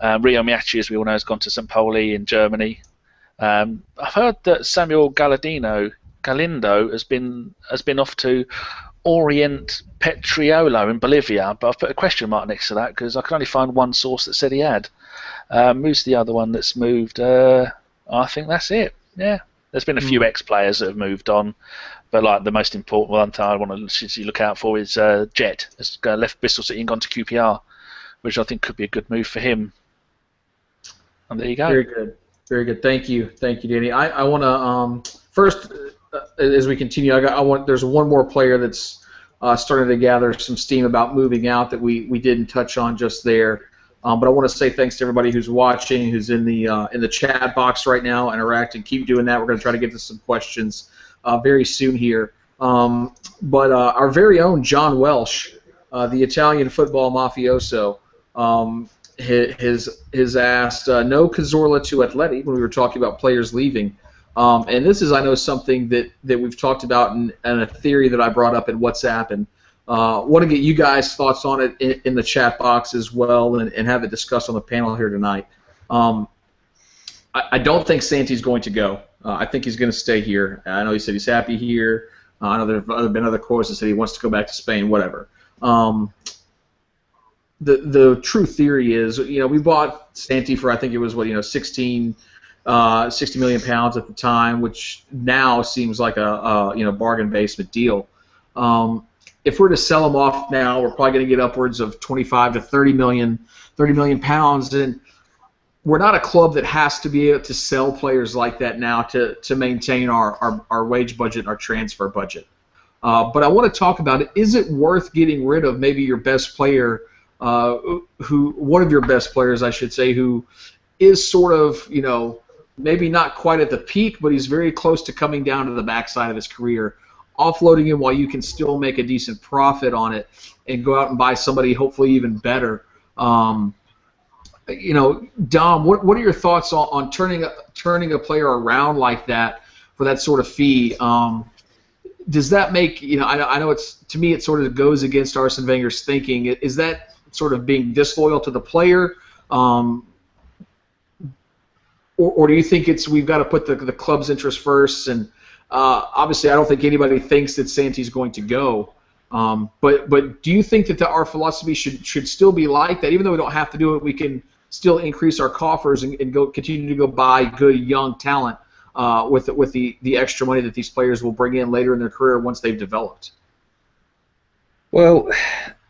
Rio Miachi, as we all know, has gone to St. Pauli in Germany. I've heard that Samuel Galindo has been off to Orient Petriolo in Bolivia, but I've put a question mark next to that because I can only find one source that said he had. Who's the other one that's moved? I think that's it. Yeah, there's been a few ex-players that have moved on, but like the most important one I want to look out for is Jet has left Bristol City and gone to QPR, which I think could be a good move for him. And there you go. Very good, very good. Thank you, Danny. I want to first, as we continue, there's one more player that's starting to gather some steam about moving out that we didn't touch on just there. But I want to say thanks to everybody who's watching, who's in the chat box right now, interacting. Keep doing that. We're going to try to get to some questions very soon here. But our very own John Welsh, the Italian football mafioso, has asked no Cazorla to Atleti when we were talking about players leaving. And this is, I know, something that we've talked about and a theory that I brought up in WhatsApp, and want to get you guys' thoughts on it in the chat box as well, and have it discussed on the panel here tonight. I don't think Santi's going to go. I think he's going to stay here. I know he said he's happy here. I know there have been other quotes that said he wants to go back to Spain, whatever. The true theory is, we bought Santi for, I think it was 60 million pounds at the time, which now seems like a bargain basement deal. If we're to sell him off now, we're probably going to get upwards of 25 to 30 million pounds, and we're not a club that has to be able to sell players like that now to maintain our wage budget and our transfer budget. But I want to talk about it. Is it worth getting rid of maybe your best player who one of your best players, I should say, who is sort of, maybe not quite at the peak, but he's very close to coming down to the backside of his career. Offloading him while you can still make a decent profit on it and go out and buy somebody hopefully even better. Dom, what are your thoughts on turning a player around like that for that sort of fee? Does that make, I know to me it sort of goes against Arsene Wenger's thinking. Is that sort of being disloyal to the player? Or do you think we've got to put the club's interest first? And obviously, I don't think anybody thinks that Santi's going to go. But do you think that our philosophy should still be like that? Even though we don't have to do it, we can still increase our coffers and continue to go buy good young talent with the extra money that these players will bring in later in their career once they've developed. Well,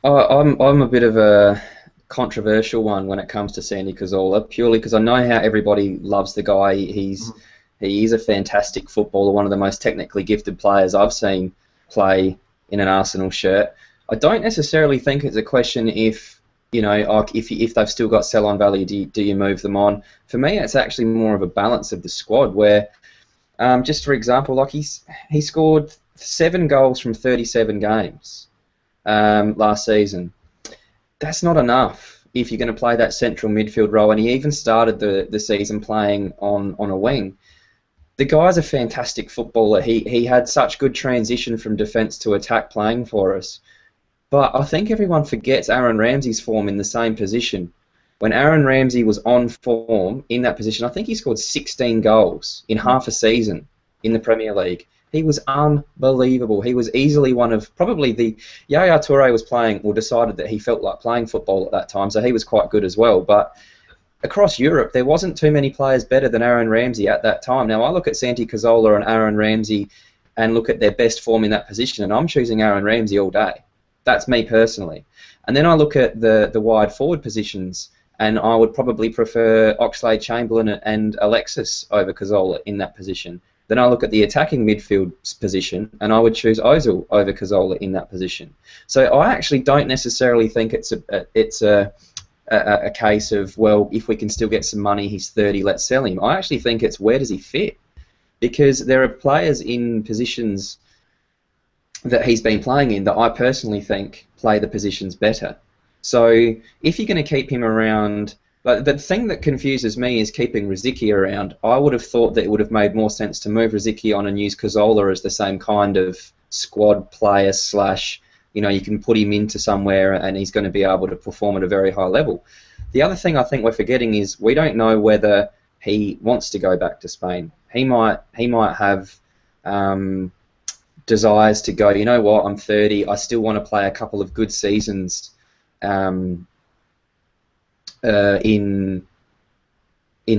I'm a bit of a controversial one when it comes to Santi Cazorla, purely because I know how everybody loves the guy. He is a fantastic footballer, one of the most technically gifted players I've seen play in an Arsenal shirt. I don't necessarily think it's a question if they've still got sell-on value, do you move them on? For me, it's actually more of a balance of the squad where, just for example, like he scored 7 goals from 37 games last season. That's not enough if you're going to play that central midfield role, and he even started the season playing on a wing. The guy's a fantastic footballer. He had such good transition from defence to attack playing for us. But I think everyone forgets Aaron Ramsey's form in the same position. When Aaron Ramsey was on form in that position, I think he scored 16 goals in half a season in the Premier League. He was unbelievable. He was easily one of probably Yaya Toure was playing or decided that he felt like playing football at that time, so he was quite good as well. But across Europe, there wasn't too many players better than Aaron Ramsey at that time. Now, I look at Santi Cazorla and Aaron Ramsey and look at their best form in that position, and I'm choosing Aaron Ramsey all day. That's me personally. And then I look at the wide forward positions, and I would probably prefer Oxlade-Chamberlain and Alexis over Cazorla in that position. Then I look at the attacking midfield position, and I would choose Ozil over Cazorla in that position. So I actually don't necessarily think it's a case of, well, if we can still get some money, he's 30, let's sell him. I actually think it's where does he fit? Because there are players in positions that he's been playing in that I personally think play the positions better. So if you're going to keep him around, but the thing that confuses me is keeping Rosicky around. I would have thought that it would have made more sense to move Rosicky on and use Cazorla as the same kind of squad player / you can put him into somewhere and he's going to be able to perform at a very high level. The other thing I think we're forgetting is we don't know whether he wants to go back to Spain. He might have desires to go, you know what, I'm 30, I still want to play a couple of good seasons in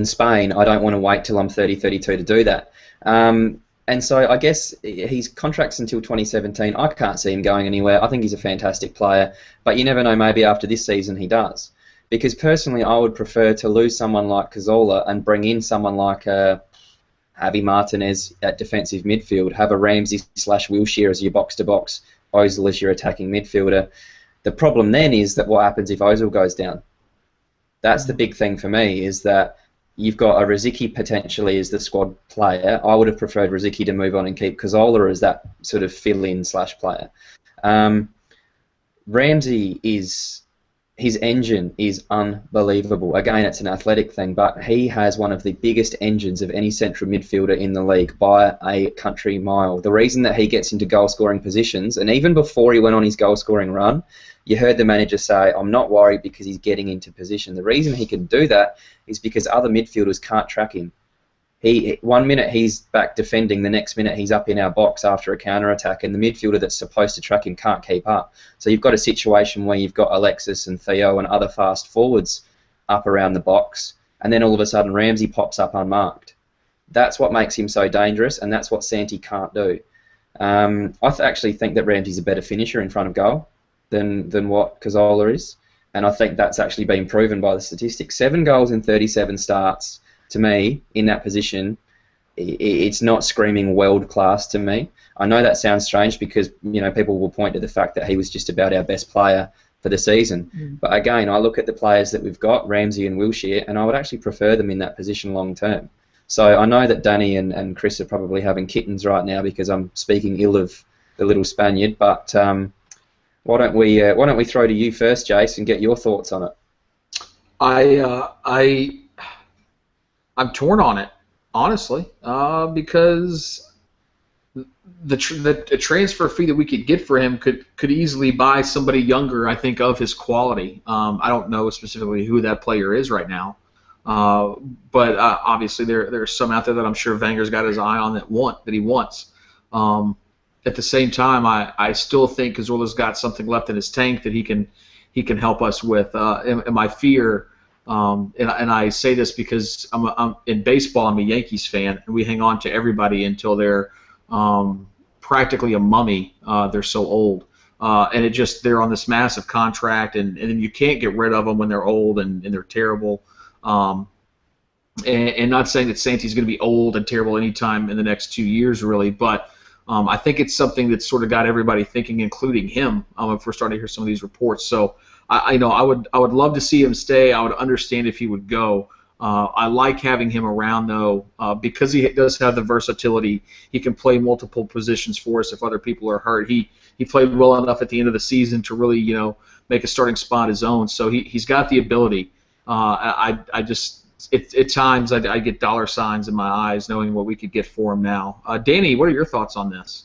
Spain. I don't want to wait till I'm 30, 32 to do that. And so I guess his contract's until 2017. I can't see him going anywhere. I think he's a fantastic player, but you never know, maybe after this season he does. Because personally, I would prefer to lose someone like Cazorla and bring in someone like Javi Martinez at defensive midfield, have a Ramsey / Wilshere as your box-to-box, Ozil as your attacking midfielder. The problem then is that what happens if Ozil goes down? That's the big thing for me, is that you've got a Rosicky potentially as the squad player. I would have preferred Rosicky to move on and keep Cazorla as that sort of fill-in / player. Ramsey his engine is unbelievable. Again, it's an athletic thing, but he has one of the biggest engines of any central midfielder in the league by a country mile. The reason that he gets into goal-scoring positions, and even before he went on his goal-scoring run, you heard the manager say, I'm not worried because he's getting into position. The reason he can do that is because other midfielders can't track him. One minute he's back defending, the next minute he's up in our box after a counter-attack, and the midfielder that's supposed to track him can't keep up. So you've got a situation where you've got Alexis and Theo and other fast forwards up around the box, and then all of a sudden Ramsey pops up unmarked. That's what makes him so dangerous, and that's what Santi can't do. I actually think that Ramsey's a better finisher in front of goal than what Cazorla is, and I think that's actually been proven by the statistics. 7 goals in 37 starts. To me, in that position, it's not screaming world class to me. I know that sounds strange because people will point to the fact that he was just about our best player for the season. But again, I look at the players that we've got, Ramsey and Wilshere, and I would actually prefer them in that position long term. So I know that Danny and Chris are probably having kittens right now because I'm speaking ill of the little Spaniard. But why don't we throw to you first, Jace, and get your thoughts on it? I'm torn on it, honestly, because the transfer fee that we could get for him could easily buy somebody younger, I think, of his quality. I don't know specifically who that player is right now, but obviously there's some out there that I'm sure Wenger's got his eye on that he wants. At the same time, I still think Cazorla's got something left in his tank that he can help us with. And my fear, and I say this because I'm in baseball, I'm a Yankees fan, and we hang on to everybody until they're practically a mummy. They're so old, and they're on this massive contract, and then you can't get rid of them when they're old and they're terrible. And not saying that Santi's going to be old and terrible anytime in the next 2 years, really, but I think it's something that's sort of got everybody thinking, including him. If we're starting to hear some of these reports, so I would love to see him stay. I would understand if he would go. I like having him around, though, because he does have the versatility. He can play multiple positions for us if other people are hurt. He played well enough at the end of the season to really, make a starting spot his own. So he's got the ability. At times I get dollar signs in my eyes knowing what we could get for him now. Danny, what are your thoughts on this?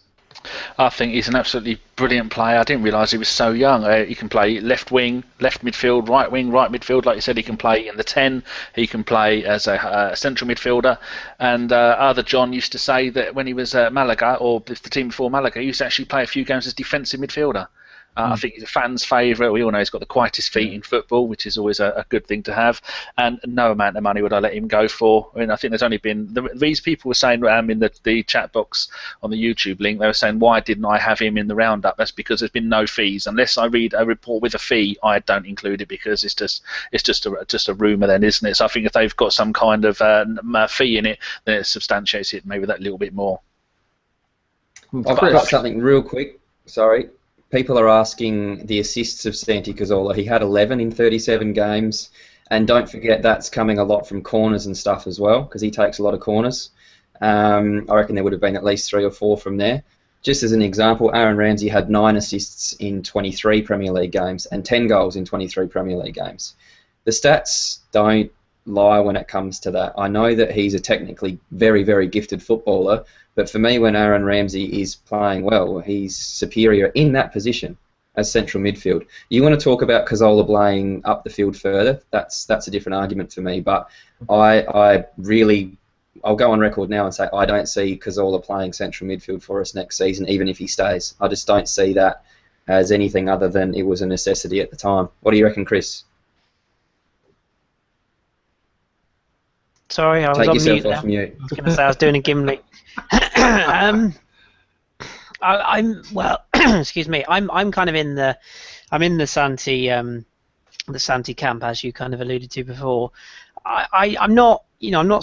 I think he's an absolutely brilliant player. I didn't realise he was so young. He can play left wing, left midfield, right wing, right midfield. Like you said, he can play in the 10. He can play as a central midfielder. And other John used to say that when he was at Malaga, or if the team before Malaga, he used to actually play a few games as defensive midfielder. I think he's a fan's favourite. We all know he's got the quietest feet in football, which is always a good thing to have. And no amount of money would I let him go for. I mean, I think there's only been these people were saying in the chat box on the YouTube link. They were saying, why didn't I have him in the roundup? That's because there's been no fees. Unless I read a report with a fee, I don't include it because it's just a rumour, then, isn't it? So I think if they've got some kind of fee in it, then it substantiates it maybe that little bit more. I've got something real quick. Sorry. People are asking the assists of Santi Cazorla. He had 11 in 37 games, and don't forget that's coming a lot from corners and stuff as well, because he takes a lot of corners. I reckon there would have been at least 3 or 4 from there. Just as an example, Aaron Ramsey had 9 assists in 23 Premier League games and 10 goals in 23 Premier League games. The stats don't lie when it comes to that. I know that he's a technically very, very gifted footballer, but for me, when Aaron Ramsey is playing well, he's superior in that position as central midfield. You want to talk about Cazorla playing up the field further? That's a different argument for me. But I'll go on record now and say I don't see Cazorla playing central midfield for us next season, even if he stays. I just don't see that as anything other than it was a necessity at the time. What do you reckon, Chris? Sorry, I was Take on yourself mute. off mute. I was going to say I was doing a Gimli. Excuse me. I'm kind of in the Santi camp, as you kind of alluded to before. I'm not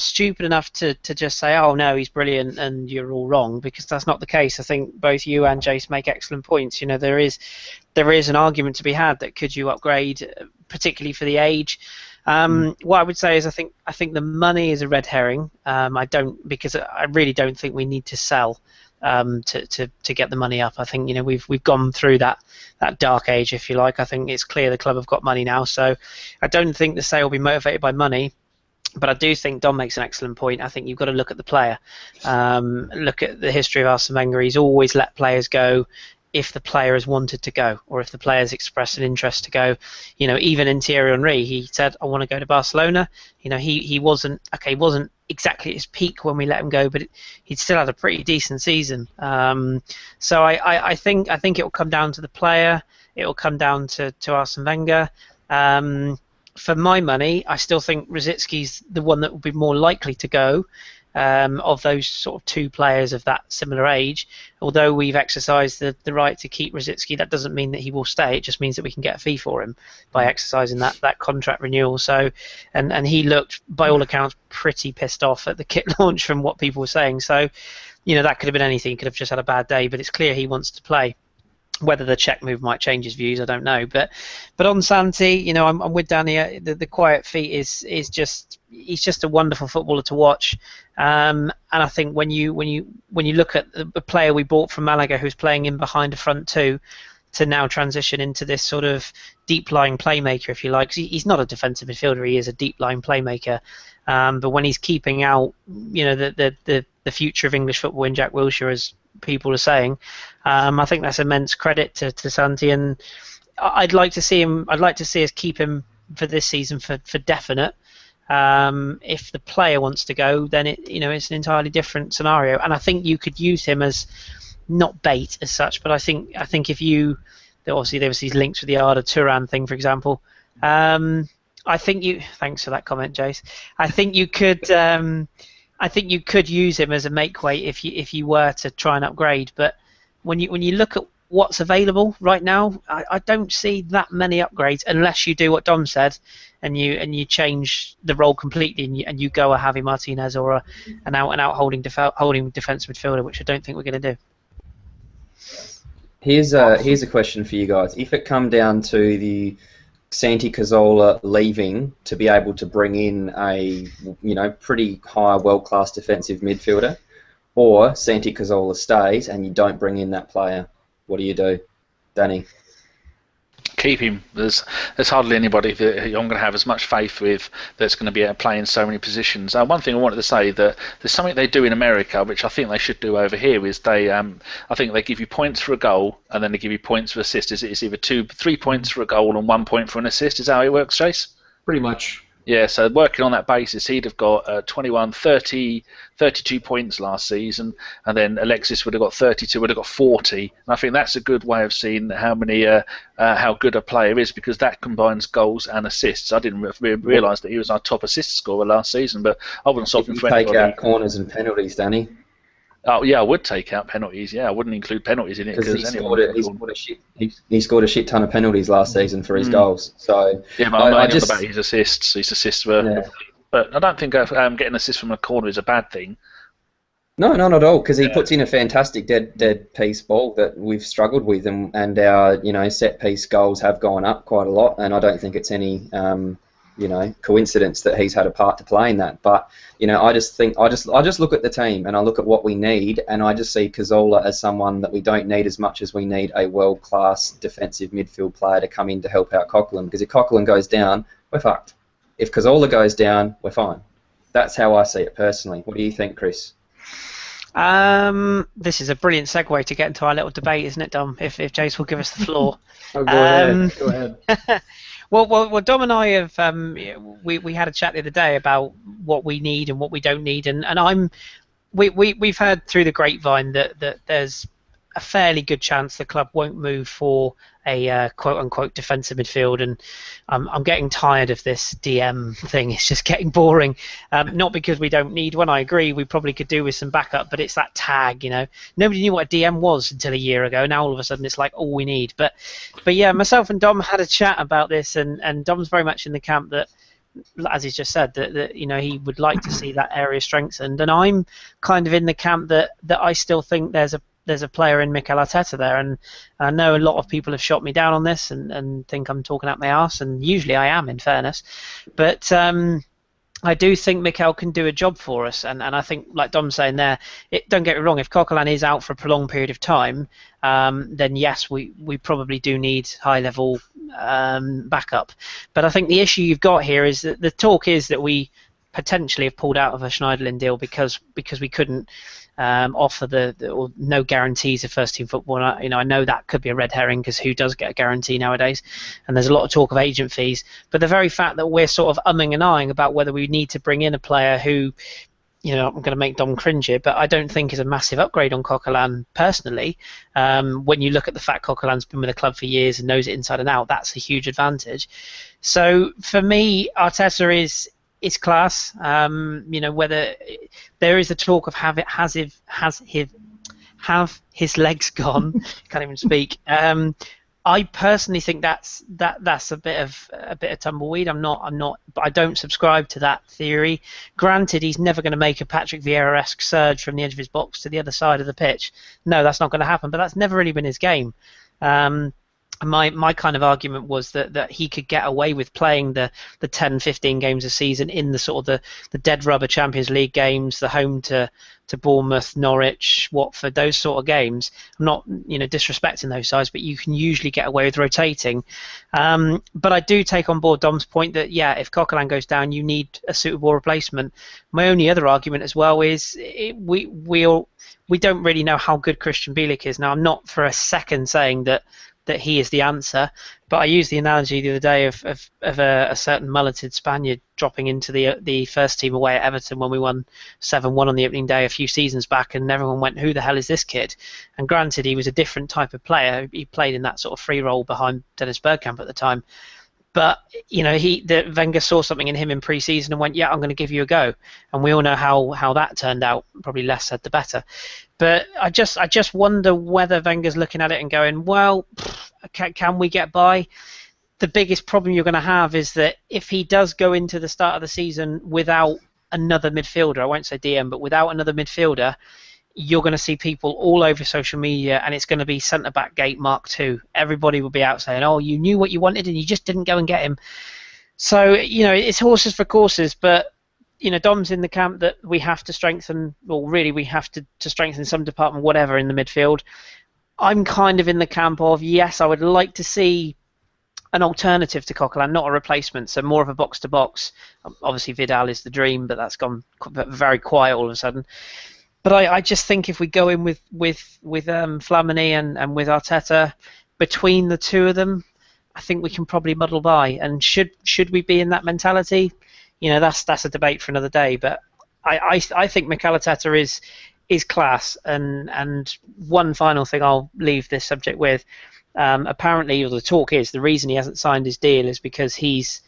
stupid enough to just say, oh no, he's brilliant and you're all wrong, because that's not the case. I think both you and Jace make excellent points. There is an argument to be had that could you upgrade, particularly for the age. What I would say is I think the money is a red herring. Because I really don't think we need to sell to get the money up. I think we've gone through that dark age, if you like. I think it's clear the club have got money now, so I don't think the sale will be motivated by money. But I do think Don makes an excellent point. I think you've got to look at the player. Look at the history of Arsene Wenger. He's always let players go if the player has wanted to go, or if the player's expressed an interest to go. Even in Thierry Henry, he said, I want to go to Barcelona. He wasn't exactly at his peak when we let him go, but he'd still had a pretty decent season. So I think it will come down to the player. It will come down to Arsene Wenger. For my money, I still think Rositzky's the one that will be more likely to go. Of those sort of 2 players of that similar age. Although we've exercised the right to keep Rositzky, that doesn't mean that he will stay. It just means that we can get a fee for him by exercising that contract renewal. So, and he looked, by all accounts, pretty pissed off at the kit launch from what people were saying. So, that could have been anything. He could have just had a bad day, but it's clear he wants to play. Whether the check move might change his views, I don't know. But on Santi, I'm with Danny. The quiet feet is just, he's just a wonderful footballer to watch. And I think when you look at the player we bought from Malaga, who's playing in behind a front two, to now transition into this sort of deep lying playmaker, if you like. He's not a defensive midfielder; he is a deep lying playmaker. But when he's keeping out, the future of English football in Jack Wilshere, as people are saying, I think that's immense credit to Santi, and I'd like to see him. I'd like to see us keep him for this season for definite. If the player wants to go, then it's an entirely different scenario, and I think you could use him as not bait as such, but I think if you, obviously there was these links with the Arda Turan thing, for example. I think you. Thanks for that comment, Jace. I think you could use him as a make weight if you were to try and upgrade. But when you look at what's available right now, I don't see that many upgrades unless you do what Dom said, and you change the role completely and you go a Javi Martinez or an out holding defensive midfielder, which I don't think we're going to do. Here's a question for you guys. If it come down to the Santi Cazorla leaving to be able to bring in a pretty high world-class defensive midfielder, or Santi Cazorla stays and you don't bring in that player, what do you do, Danny? Keep him. There's hardly anybody that I'm going to have as much faith with that's going to be able to play in so many positions. One thing I wanted to say, that there's something they do in America which I think they should do over here, is they I think they give you points for a goal and then they give you points for assists. It's either 3 points for a goal and 1 point for an assist. Is that how it works, Chase? Pretty much. Yeah, so working on that basis, he'd have got 21, 30, 32 points last season, and then Alexis would have got 32, would have got 40. And I think that's a good way of seeing how good a player is, because that combines goals and assists. I didn't realise that he was our top assist scorer last season, but I wouldn't stop him for anybody. Take out corners and penalties, Danny. Oh yeah, I would take out penalties. Yeah, I wouldn't include penalties in it because he scored a shit ton of penalties last season for his goals. So yeah, but I'm not about his assists. His assists were, but I don't think getting an assist from a corner is a bad thing. No, not at all, because he puts in a fantastic dead piece ball that we've struggled with, and our set piece goals have gone up quite a lot, and I don't think it's any coincidence that he's had a part to play in that. But I just look at the team and I look at what we need, and I just see Cazorla as someone that we don't need as much as we need a world-class defensive midfield player to come in to help out Coquelin. Because if Coquelin goes down, we're fucked. If Cazorla goes down, we're fine. That's how I see it personally. What do you think, Chris? This is a brilliant segue to get into our little debate, isn't it, Dom? If Jace will give us the floor. Go ahead. Well, Dom and I have we had a chat the other day about what we need and what we don't need, and we've heard through the grapevine that there's a fairly good chance the club won't move for a quote-unquote defensive midfield, and I'm getting tired of this DM thing. It's just getting boring. Not because we don't need one. I agree, we probably could do with some backup, but it's that tag, Nobody knew what a DM was until a year ago. Now all of a sudden it's like all we need. But yeah, myself and Dom had a chat about this, and Dom's very much in the camp that, as he's just said, that he would like to see that area strengthened, and I'm kind of in the camp that I still think there's a player in Mikel Arteta there, and I know a lot of people have shot me down on this and think I'm talking out my arse, and usually I am, in fairness, but I do think Mikel can do a job for us, and I think, like Dom's saying there, don't get me wrong, if Coquelin is out for a prolonged period of time, then yes, we probably do need high-level backup. But I think the issue you've got here is that the talk is that we potentially have pulled out of a Schneiderlin deal because we couldn't offer or no guarantees of first team football. I know that could be a red herring, because who does get a guarantee nowadays? And there's a lot of talk of agent fees. But the very fact that we're sort of umming and ahhing about whether we need to bring in a player who, I'm going to make Dom cringe here, but I don't think is a massive upgrade on Coquelin personally. When you look at the fact Coquelin's been with the club for years and knows it inside and out, that's a huge advantage. So for me, Arteta is class. Whether there is a talk of have his legs gone, can't even speak. I personally think that's a bit of tumbleweed. But I don't subscribe to that theory. Granted, he's never going to make a Patrick Vieira-esque surge from the edge of his box to the other side of the pitch. No, that's not going to happen. But that's never really been his game. My kind of argument was that he could get away with playing the 10, 15 games a season in the sort of the dead rubber Champions League games, the home to Bournemouth, Norwich, Watford, those sort of games. I'm not disrespecting those sides, but you can usually get away with rotating. But I do take on board Dom's point that if Coquelin goes down, you need a suitable replacement. My only other argument as well is we don't really know how good Christian Bielik is. Now, I'm not for a second saying that he is the answer, but I used the analogy the other day of a certain mulleted Spaniard dropping into the first team away at Everton when we won 7-1 on the opening day a few seasons back, and everyone went, who the hell is this kid? And granted, he was a different type of player. He played in that sort of free role behind Dennis Bergkamp at the time. But Wenger saw something in him in pre-season and went, I'm going to give you a go. And we all know how that turned out. Probably less said the better. But I just wonder whether Wenger's looking at it and going, well, can we get by? The biggest problem you're going to have is that if he does go into the start of the season without another midfielder, I won't say DM, but without another midfielder, you're going to see people all over social media, and it's going to be centre-back gate Mark II. Everybody will be out saying, oh, you knew what you wanted and you just didn't go and get him. So, it's horses for courses, but, Dom's in the camp that we have to strengthen, or really we have to strengthen some department, whatever, in the midfield. I'm kind of in the camp of, yes, I would like to see an alternative to Coquelin, not a replacement, so more of a box-to-box. Obviously, Vidal is the dream, but that's gone very quiet all of a sudden. But I just think if we go in with Flamini and with Arteta, between the two of them, I think we can probably muddle by. And should we be in that mentality? That's a debate for another day. But I think Mikel Arteta is class. And one final thing I'll leave this subject with. Apparently, or the talk is, the reason he hasn't signed his deal is because he's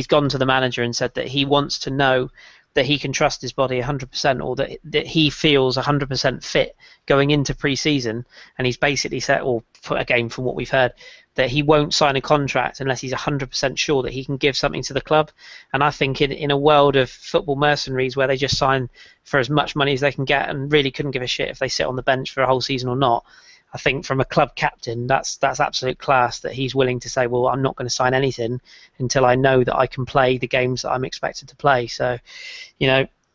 gone to the manager and said that he wants to know that he can trust his body 100%, or that he feels 100% fit going into pre-season, and he's basically said, or again from what we've heard, that he won't sign a contract unless he's 100% sure that he can give something to the club. And I think in a world of football mercenaries where they just sign for as much money as they can get and really couldn't give a shit if they sit on the bench for a whole season or not, I think from a club captain, that's absolute class, that he's willing to say, well, I'm not going to sign anything until I know that I can play the games that I'm expected to play. So,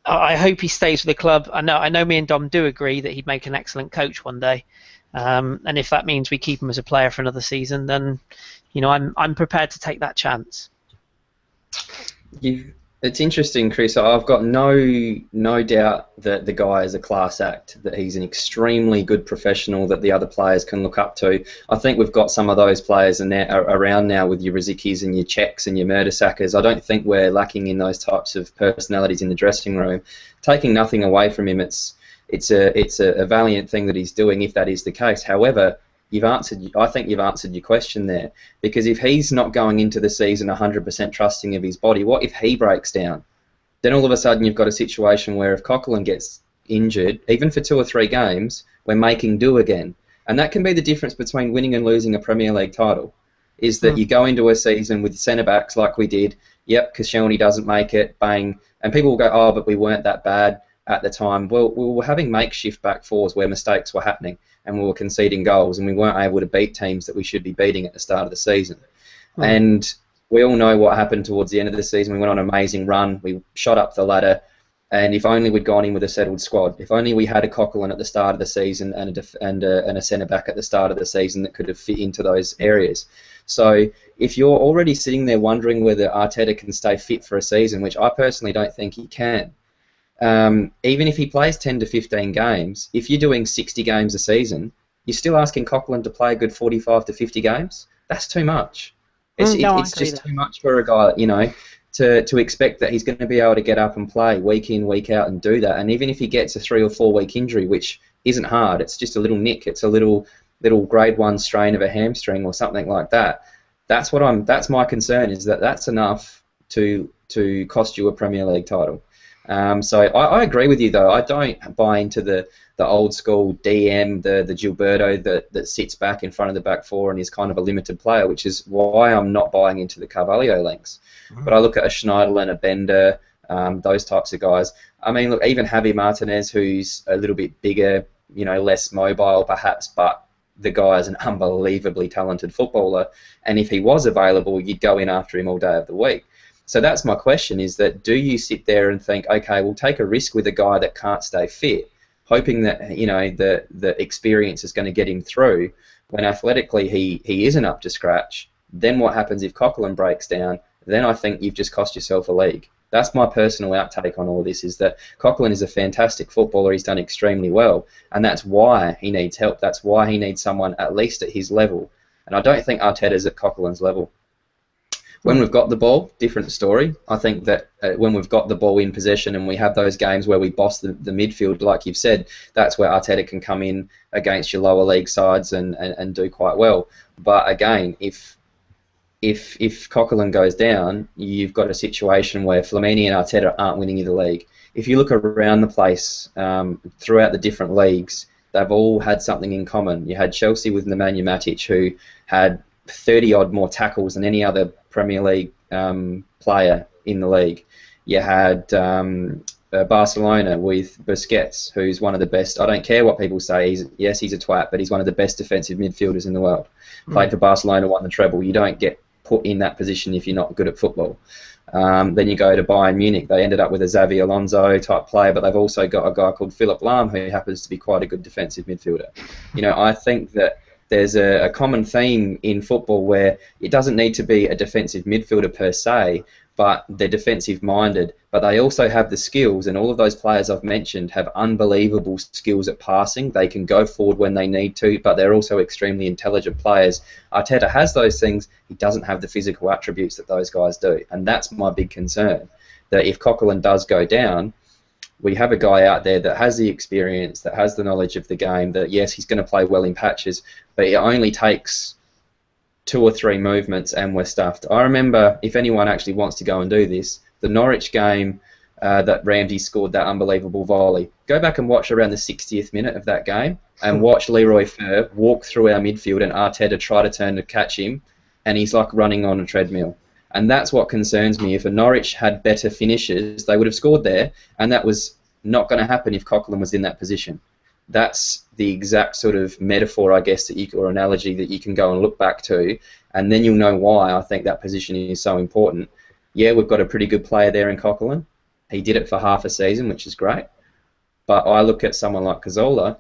I hope he stays with the club. I know me and Dom do agree that he'd make an excellent coach one day. And if that means we keep him as a player for another season, then, I'm prepared to take that chance. It's interesting, Chris. I've got no doubt that the guy is a class act, that he's an extremely good professional that the other players can look up to. I think we've got some of those players around now with your Rizikis and your Czechs and your Mertesackers. I don't think we're lacking in those types of personalities in the dressing room. Taking nothing away from him, it's a valiant thing that he's doing if that is the case. However, I think you've answered your question there, because if he's not going into the season 100% trusting of his body, what if he breaks down? Then all of a sudden you've got a situation where if Coquelin gets injured, even for 2 or 3 games, we're making do again. And that can be the difference between winning and losing a Premier League title, is that you go into a season with centre-backs like we did, Koscielny doesn't make it, bang, and people will go, oh, but we weren't that bad at the time. Well, we were having makeshift back fours where mistakes were happening, and we were conceding goals, and we weren't able to beat teams that we should be beating at the start of the season. And we all know what happened towards the end of the season. We went on an amazing run. We shot up the ladder, and if only we'd gone in with a settled squad, if only we had a Coquelin at the start of the season and a centre-back at the start of the season that could have fit into those areas. So if you're already sitting there wondering whether Arteta can stay fit for a season, which I personally don't think he can, even if he plays 10 to 15 games, if you're doing 60 games a season, you're still asking Coquelin to play a good 45 to 50 games? That's too much. It's just too much for a guy, to expect that he's going to be able to get up and play week in, week out and do that. And even if he gets a 3 or 4 week injury, which isn't hard, it's just a little nick, it's a little grade 1 strain of a hamstring or something like that. That's my concern, is that that's enough to cost you a Premier League title. So I agree with you, though. I don't buy into the old school DM, the Gilberto that sits back in front of the back four and is kind of a limited player, which is why I'm not buying into the Carvalho links. But I look at a Schneiderlin, a Bender, those types of guys. I mean, look, even Javi Martinez, who's a little bit bigger, less mobile perhaps, but the guy is an unbelievably talented footballer, and if he was available, you'd go in after him all day of the week. So that's my question, is that do you sit there and think, okay, we'll take a risk with a guy that can't stay fit, hoping that, you know, the experience is going to get him through, when athletically he isn't up to scratch? Then what happens if Coquelin breaks down? Then I think you've just cost yourself a league. That's my personal outtake on all of this, is that Coquelin is a fantastic footballer. He's done extremely well, and that's why he needs help. That's why he needs someone at least at his level. And I don't think Arteta's at Coquelin's level. When we've got the ball, different story. I think that when we've got the ball in possession and we have those games where we boss the midfield, like you've said, that's where Arteta can come in against your lower league sides and do quite well. But again, if Coquelin goes down, you've got a situation where Flamini and Arteta aren't winning you the league. If you look around the place, throughout the different leagues, they've all had something in common. You had Chelsea with Nemanja Matic, who had 30-odd more tackles than any other Premier League player in the league. You had Barcelona with Busquets, who's one of the best. I don't care what people say. He's a twat, but he's one of the best defensive midfielders in the world. Played for Barcelona, won the treble. You don't get put in that position if you're not good at football. Then you go to Bayern Munich. They ended up with a Xavi Alonso type player, but they've also got a guy called Philipp Lahm, who happens to be quite a good defensive midfielder. You know, I think that there's a common theme in football where it doesn't need to be a defensive midfielder per se, but they're defensive-minded, but they also have the skills, and all of those players I've mentioned have unbelievable skills at passing. They can go forward when they need to, but they're also extremely intelligent players. Arteta has those things. He doesn't have the physical attributes that those guys do, and that's my big concern, that if Coquelin does go down, we have a guy out there that has the experience, that has the knowledge of the game, that yes, he's going to play well in patches, but it only takes 2 or 3 movements and we're stuffed. I remember, if anyone actually wants to go and do this, the Norwich game that Ramsey scored that unbelievable volley. Go back and watch around the 60th minute of that game and watch Leroy Fer walk through our midfield and Arteta try to turn to catch him, and he's like running on a treadmill. And that's what concerns me. If a Norwich had better finishes, they would have scored there, and that was not going to happen if Coquelin was in that position. That's the exact sort of metaphor, I guess, or analogy that you can go and look back to, and then you'll know why I think that position is so important. Yeah, we've got a pretty good player there in Coquelin. He did it for half a season, which is great. But I look at someone like Cazorla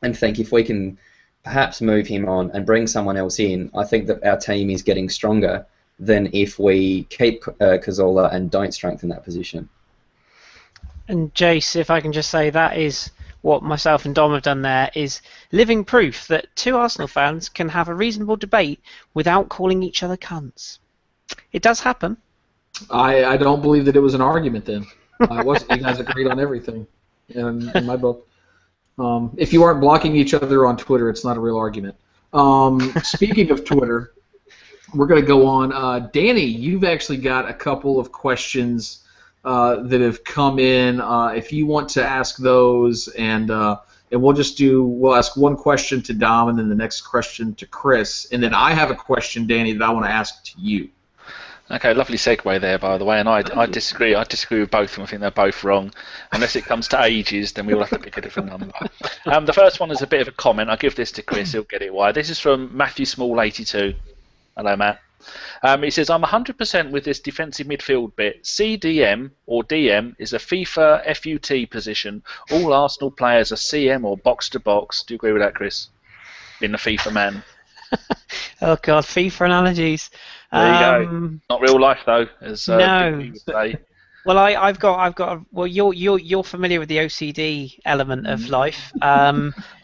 and think if we can perhaps move him on and bring someone else in, I think that our team is getting stronger than if we keep Cazorla and don't strengthen that position. And Jace, if I can just say, that is what myself and Dom have done there, is living proof that 2 Arsenal fans can have a reasonable debate without calling each other cunts. It does happen. I don't believe that it was an argument then. You guys agreed on everything in my book. If you aren't blocking each other on Twitter, it's not a real argument. Speaking of Twitter, we're going to go on. Danny, you've actually got a couple of questions that have come in. If you want to ask those, and we'll ask one question to Dom, and then the next question to Chris, and then I have a question, Danny, that I want to ask to you. Okay, lovely segue there, by the way, and I disagree. I disagree with both of them. I think they're both wrong. Unless it comes to ages, then we all have to pick a different number. The first one is a bit of a comment. I'll give this to Chris. He'll get it why. This is from Matthew Small 82. Hello, Matt. He says, I'm 100% with this defensive midfield bit. CDM or DM is a FIFA FUT position. All Arsenal players are CM or box-to-box. Do you agree with that, Chris? Being a FIFA man. Oh, God, FIFA analogies. There you go. Not real life, though, as no, Big B would say. Well, I've got. Well, you're familiar with the OCD element of life. I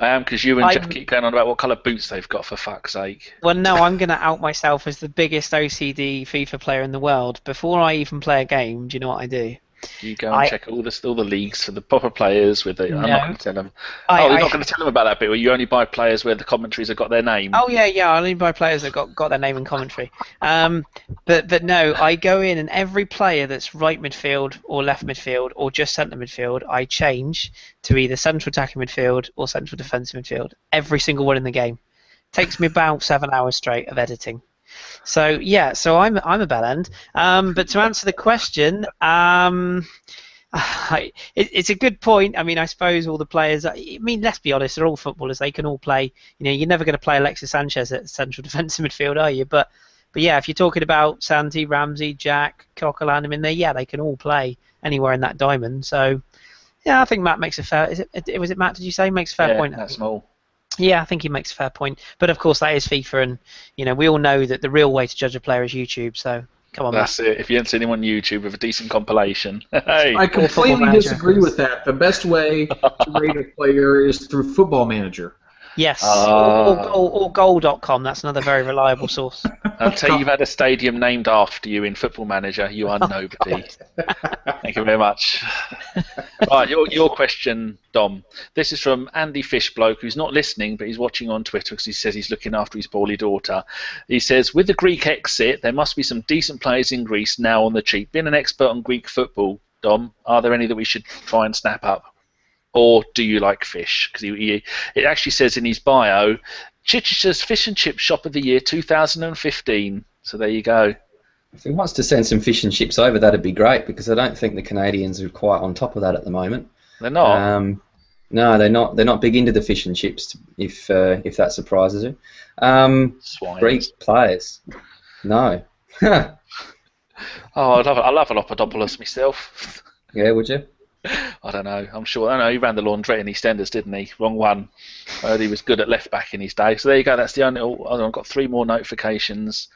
am, because you and Jeff keep going on about what colour boots they've got, for fuck's sake. Well, no, I'm going to out myself as the biggest OCD FIFA player in the world. Before I even play a game, do you know what I do? You go and check all the leagues for the proper players with the. I'm not going to tell them. You're not going to tell them about that bit where you only buy players where the commentaries have got their name. Oh yeah. I only buy players that got their name in commentary. But no, I go in and every player that's right midfield or left midfield or just centre midfield, I change to either central attacking midfield or central defensive midfield. Every single one in the game. Takes me about 7 hours straight of editing. So yeah, I'm a bell end. But to answer the question, It's a good point. I mean, I suppose all the players. I mean, let's be honest. They're all footballers. They can all play. You know, you're never going to play Alexis Sanchez at central defensive midfield, are you? But yeah, if you're talking about Santi, Ramsey, Jack, Coquelin, I mean, they can all play anywhere in that diamond. So yeah, I think Matt makes a fair. Was it Matt? Did you say makes a fair point? Yeah, that's small. Yeah, I think he makes a fair point. But of course, that is FIFA, and you know, we all know that the real way to judge a player is YouTube. So. Come on, that's Matt. it. If you haven't seen him on YouTube with a decent compilation, hey. I completely disagree with that. The best way to rate a player is through Football Manager. Yes, or goal.com. That's another very reliable source. Until you've had a stadium named after you in Football Manager, you are nobody. Thank you very much. Right, your question, Dom. This is from Andy Fishbloke, who's not listening, but he's watching on Twitter because he says he's looking after his poorly daughter. He says, with the Greek exit, there must be some decent players in Greece now on the cheap. Being an expert on Greek football, Dom, are there any that we should try and snap up? Or do you like fish? Because it actually says in his bio, Chichester's Fish and Chip Shop of the Year 2015. So there you go. If he wants to send some fish and chips over, that'd be great, because I don't think the Canadians are quite on top of that at the moment. They're not? No, they're not. They're not big into the fish and chips, if that surprises you. Greek players. No. Oh, I love a Lopodopoulos myself. Yeah, would you? I don't know. I'm sure. I know he ran the laundrette in EastEnders, didn't he? Wrong one. I heard he was good at left back in his day. So there you go. That's the only. I've got 3 more notifications.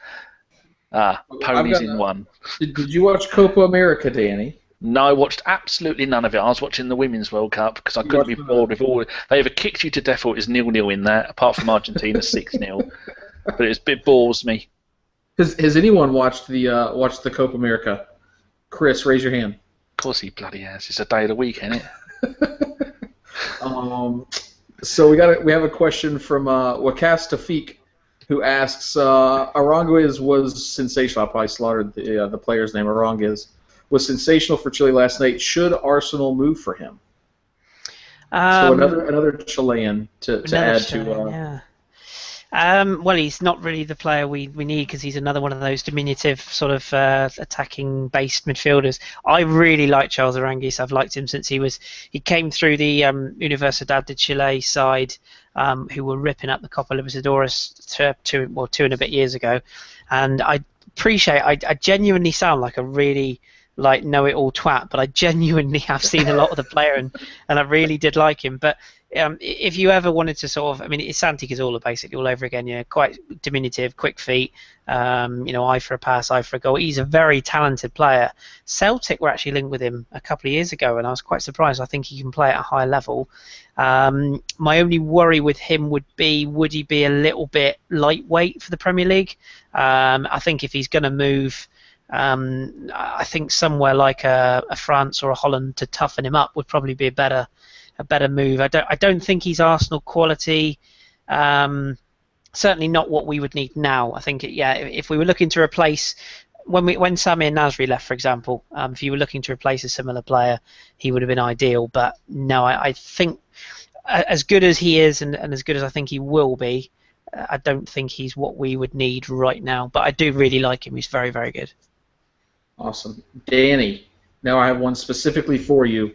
Ponies in one. Did you watch Copa America, Danny? No, I watched absolutely none of it. I was watching the Women's World Cup because I couldn't be bored with all. They either kicked you to death or it was 0-0 in that, apart from Argentina's 6-0. But it bores me. Has anyone watched the Copa America? Chris, raise your hand. Of course he bloody has. It's a day of the week, isn't it? So we have a question from Wakas Tafik, who asks, Aranguiz was sensational. I probably slaughtered the player's name. Aranguiz was sensational for Chile last night. Should Arsenal move for him? So another Chilean to add to. Yeah. Well, he's not really the player we need, because he's another one of those diminutive sort of attacking-based midfielders. I really like Charles Aranguiz. I've liked him since he came through the Universidad de Chile side, who were ripping up the Copa Libertadores two and a bit years ago, and I genuinely sound like a really know-it-all twat, but I genuinely have seen a lot of the player, and I really did like him. But if you ever wanted to sort of, I mean, it's Santi Cazorla basically all over again. Yeah, quite diminutive, quick feet. Eye for a pass, eye for a goal. He's a very talented player. Celtic were actually linked with him a couple of years ago, and I was quite surprised. I think he can play at a high level. My only worry with him would he be a little bit lightweight for the Premier League? I think if he's going to move, I think somewhere like a France or a Holland to toughen him up would probably be a better move. I don't think he's Arsenal quality. Certainly not what we would need now. I think if we were looking to replace when Samir Nasri left, for example, if you were looking to replace a similar player, he would have been ideal. But no, I think as good as he is and as good as I think he will be, I don't think he's what we would need right now. But I do really like him. He's very, very good. Awesome. Danny, now I have one specifically for you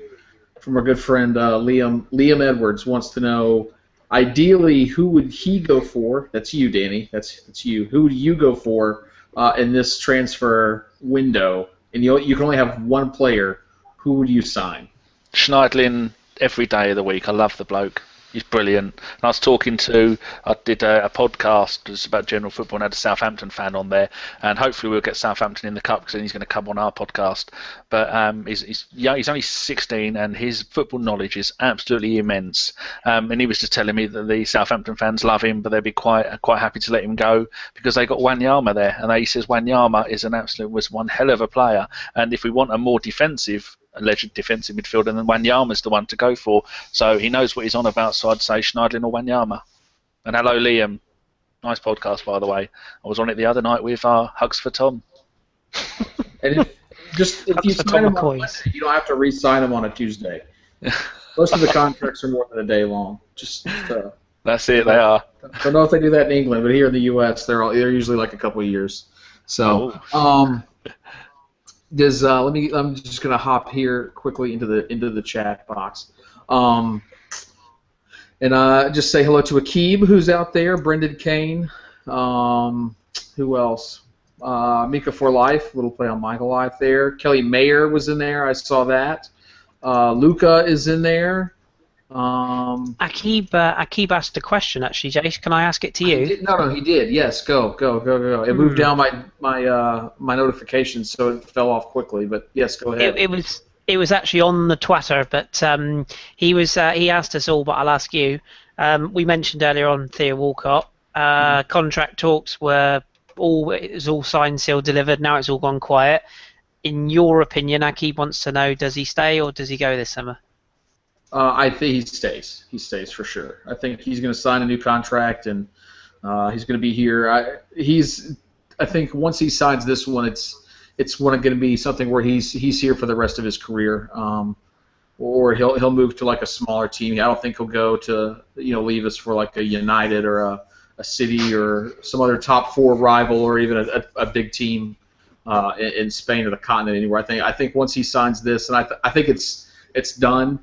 from our good friend Liam. Liam Edwards wants to know, ideally, who would he go for? That's you, Danny. That's you. Who would you go for in this transfer window? And you can only have one player. Who would you sign? Schneidlin every day of the week. I love the bloke. He's brilliant. And I did a podcast just about general football and had a Southampton fan on there, and hopefully we'll get Southampton in the cup because then he's going to come on our podcast. But he's only 16 and his football knowledge is absolutely immense. And he was just telling me that the Southampton fans love him, but they'd be quite happy to let him go because they got Wanyama there, and he says Wanyama was one hell of a player. And if we want a more alleged defensive midfielder, then Wanyama's the one to go for. So he knows what he's on about, so I'd say Schneidlin or Wanyama. And hello, Liam. Nice podcast, by the way. I was on it the other night with Hugs for Tom. And if you sign him on Monday, you don't have to re-sign him on a Tuesday. Most of the contracts are more than a day long. That's it, they are. I don't know if they do that in England, but here in the U.S., they're usually like a couple of years. So, Does I'm just gonna hop here quickly into the chat box, and just say hello to Akib, who's out there. Brendan Kane. Who else? Mika for Life, little play on Michael Life there. Kelly Mayer was in there. I saw that. Luca is in there. Akib asked a question actually, Jace. Can I ask it to you? No, he did. Yes, go. It moved down my notifications, so it fell off quickly. But yes, go ahead. It was actually on the Twitter, but he asked us all, but I'll ask you. We mentioned earlier on Theo Walcott. Contract talks it was all signed, sealed, delivered. Now it's all gone quiet. In your opinion, Akib wants to know: does he stay or does he go this summer? I think he stays. He stays for sure. I think he's going to sign a new contract, and he's going to be here. I think once he signs this one, it's going to be something where he's here for the rest of his career, or he'll move to like a smaller team. I don't think he'll go to leave us for like a United or a City or some other top 4 rival or even a big team in Spain or the continent anywhere. I think once he signs this, and I think it's done.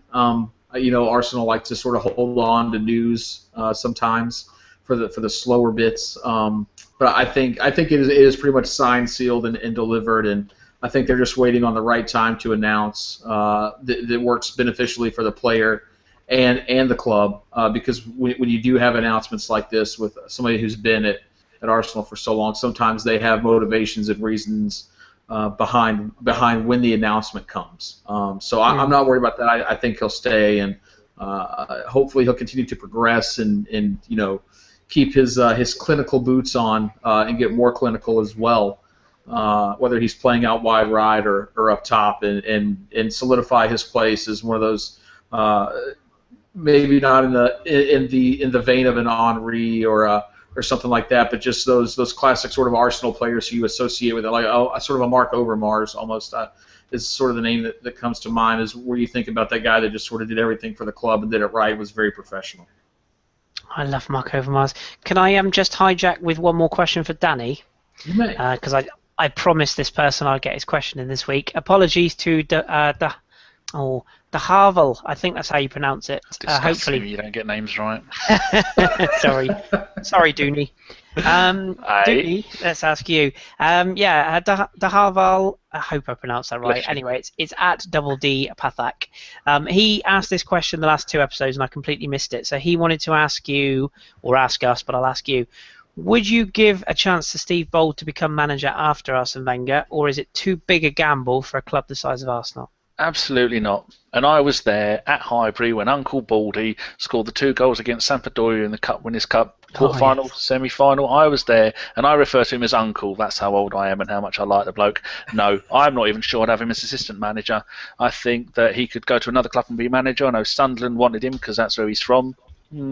Arsenal like to sort of hold on to news sometimes for the slower bits. But I think it is pretty much signed, sealed, and delivered, and I think they're just waiting on the right time to announce that works beneficially for the player and the club. Because when you do have announcements like this with somebody who's been at Arsenal for so long, sometimes they have motivations and reasons behind when the announcement comes. So I'm not worried about that. I think he'll stay, and hopefully he'll continue to progress and keep his clinical boots on and get more clinical as well. Whether he's playing out wide right or up top, and solidify his place as one of those maybe not in the vein of an Henry or something like that, but just those classic sort of Arsenal players who you associate with it, like sort of a Mark Overmars almost is sort of the name that comes to mind. Is where you think about that guy that just sort of did everything for the club and did it right, was very professional. I love Mark Overmars. Can I just hijack with one more question for Danny? You may. Because I promised this person I'd get his question in this week. Apologies to the Harvel. I think that's how you pronounce it. Hopefully you don't get names right. Sorry, Dooney. Dooney, let's ask you. The Harvel. I hope I pronounced that right. Anyway, it's at Double D Pathak. He asked this question the last 2 episodes, and I completely missed it. So he wanted to ask you, or ask us, but I'll ask you. Would you give a chance to Steve Bold to become manager after Arsene Wenger, or is it too big a gamble for a club the size of Arsenal? Absolutely not. And I was there at Highbury when Uncle Baldy scored the 2 goals against Sampdoria in the Cup Winners' Cup quarter-final, semi-final. I was there, and I refer to him as Uncle. That's how old I am and how much I like the bloke. No, I'm not even sure I'd have him as assistant manager. I think that he could go to another club and be manager. I know Sunderland wanted him because that's where he's from.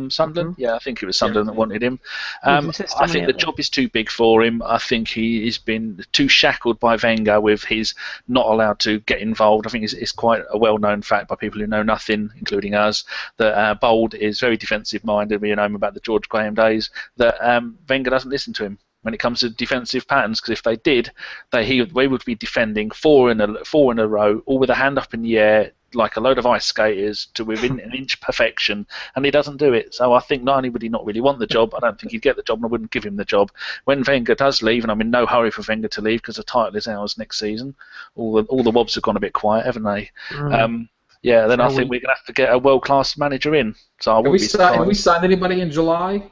Sunderland? Yeah, I think it was Sunderland that wanted him. I think the job is too big for him. I think he has been too shackled by Wenger with his not allowed to get involved. I think it's quite a well-known fact by people who know nothing, including us, that Bold is very defensive-minded. We know him about the George Graham days, that Wenger doesn't listen to him when it comes to defensive patterns, because if they did, we would be defending four in a row, all with a hand up in the air, like a load of ice skaters, to within an inch perfection, and he doesn't do it. So I think not only would he not really want the job, I don't think he'd get the job, and I wouldn't give him the job. When Wenger does leave, and I'm in no hurry for Wenger to leave because the title is ours next season, all the Wobs have gone a bit quiet, haven't they? Then I think we're going to have to get a world-class manager in. So have we signed anybody in July?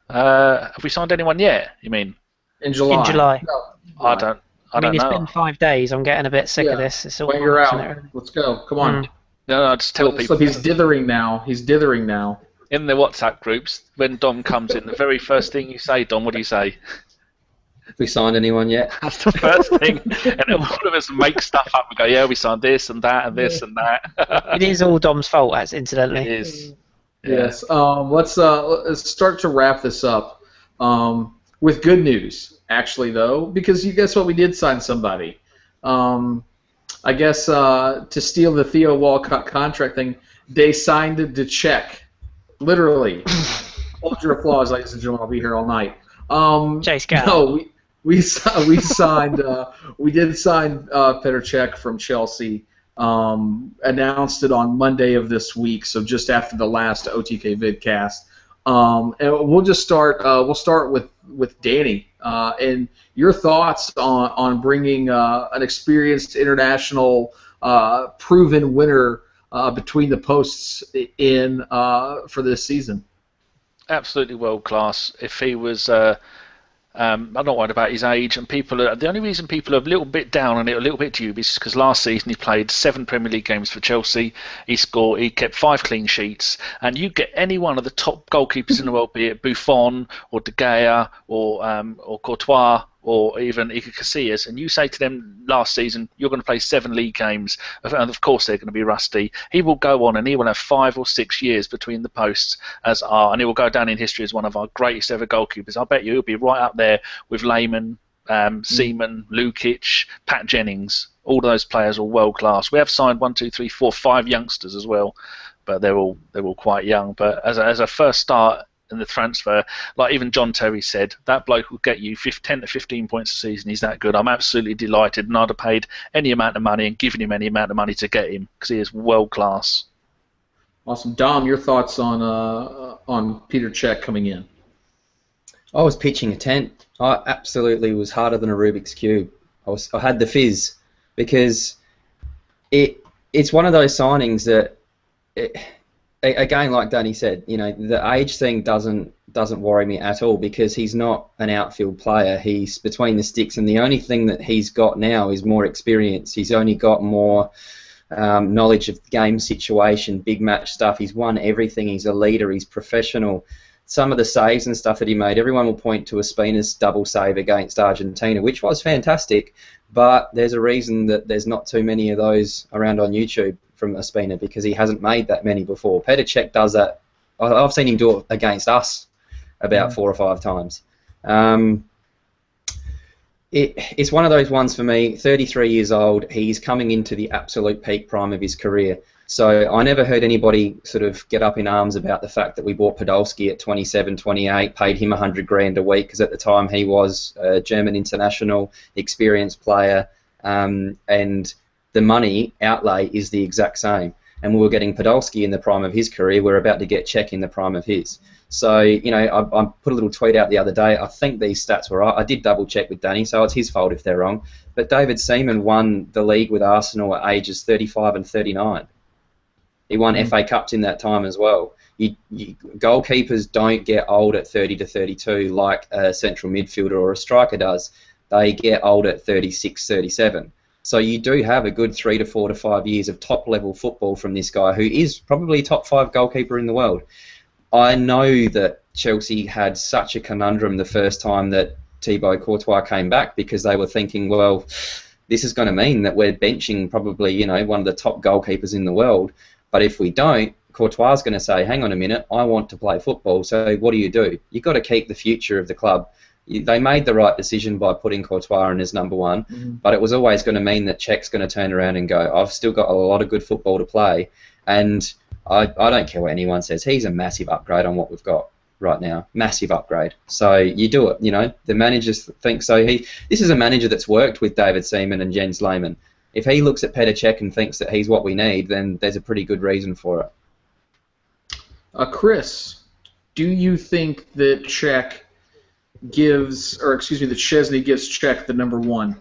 Have we signed anyone yet, you mean? In July. No. I don't it's know. been 5 days. I'm getting a bit sick of this. It's all when you're out, let's go. Come on. No, I just tell people. He's dithering now. In the WhatsApp groups, when Dom comes in, the very first thing you say, Dom, what do you say? Have we signed anyone yet? That's the first thing. And then all of us make stuff up and go, yeah, we signed this and that and this and that. It is all Dom's fault, incidentally. It is. Yes. Let's start to wrap this up with good news, actually, though, because you guess what? We did sign somebody. I guess to steal the Theo Walcott contract thing, they signed the check. Literally. Hold your applause, ladies and gentlemen. I'll be here all night. Chase, go. we signed we did sign Petr Cech from Chelsea. Announced it on Monday of this week, so just after the last OTK Vidcast. And we'll just start. We'll start with Danny and your thoughts on bringing an experienced international, proven winner between the posts in for this season. Absolutely world class. If he was, I'm not worried about his age, and the only reason people are a little bit down on it, a little bit dubious, is because last season he played 7 Premier League games for Chelsea. He kept 5 clean sheets, and you get any one of the top goalkeepers in the world, be it Buffon or De Gea or Courtois or even Iker Casillas, and you say to them last season, you're going to play 7 league games, and of course they're going to be rusty. He will go on and he will have 5 or 6 years between the posts and he will go down in history as one of our greatest ever goalkeepers. I bet you he'll be right up there with Lehmann, Seaman, Lukic, Pat Jennings. All of those players are world class. We have signed 5 youngsters as well, but they're all quite young. But as a first start in the transfer, like even John Terry said, that bloke will get you 10 to 15 points a season. He's that good. I'm absolutely delighted, and I'd have paid any amount of money and given him any amount of money to get him because he is world class. Awesome, Dom. Your thoughts on Petr Cech coming in? I was pitching a tent. I absolutely was harder than a Rubik's cube. I had the fizz because it's one of those signings that. Again, like Danny said, the age thing doesn't worry me at all because he's not an outfield player. He's between the sticks, and the only thing that he's got now is more experience. He's only got more knowledge of the game situation, big match stuff. He's won everything. He's a leader. He's professional. Some of the saves and stuff that he made, everyone will point to Ospina's double save against Argentina, which was fantastic, but there's a reason that there's not too many of those around on YouTube from Ospina because he hasn't made that many before. Petr Cech does that. I've seen him do it against us about 4 or 5 times. It's one of those ones for me, 33 years old, he's coming into the absolute peak prime of his career. So I never heard anybody sort of get up in arms about the fact that we bought Podolski at 27, 28, paid him $100,000 a week because at the time he was a German international, experienced player, and the money outlay is the exact same. And we were getting Podolski in the prime of his career. We're about to get Cech in the prime of his. So, I put a little tweet out the other day. I think these stats were right. I did double check with Danny, so it's his fault if they're wrong. But David Seaman won the league with Arsenal at ages 35 and 39. He won FA Cups in that time as well. Goalkeepers don't get old at 30 to 32 like a central midfielder or a striker does. They get old at 36, 37. So you do have a good 3 to 4 to 5 years of top-level football from this guy who is probably top 5 goalkeeper in the world. I know that Chelsea had such a conundrum the first time that Thibaut Courtois came back because they were thinking, well, this is going to mean that we're benching probably, one of the top goalkeepers in the world. But if we don't, Courtois is going to say, hang on a minute, I want to play football, so what do? You've got to keep the future of the club. They made the right decision by putting Courtois in as number one, but it was always going to mean that Cech's going to turn around and go, I've still got a lot of good football to play, and I don't care what anyone says. He's a massive upgrade on what we've got right now. Massive upgrade. So you do it, The managers think so. This is a manager that's worked with David Seaman and Jens Lehmann. If he looks at Petr Cech and thinks that he's what we need, then there's a pretty good reason for it. Chris, do you think that Szczesny gives Cech the number 1?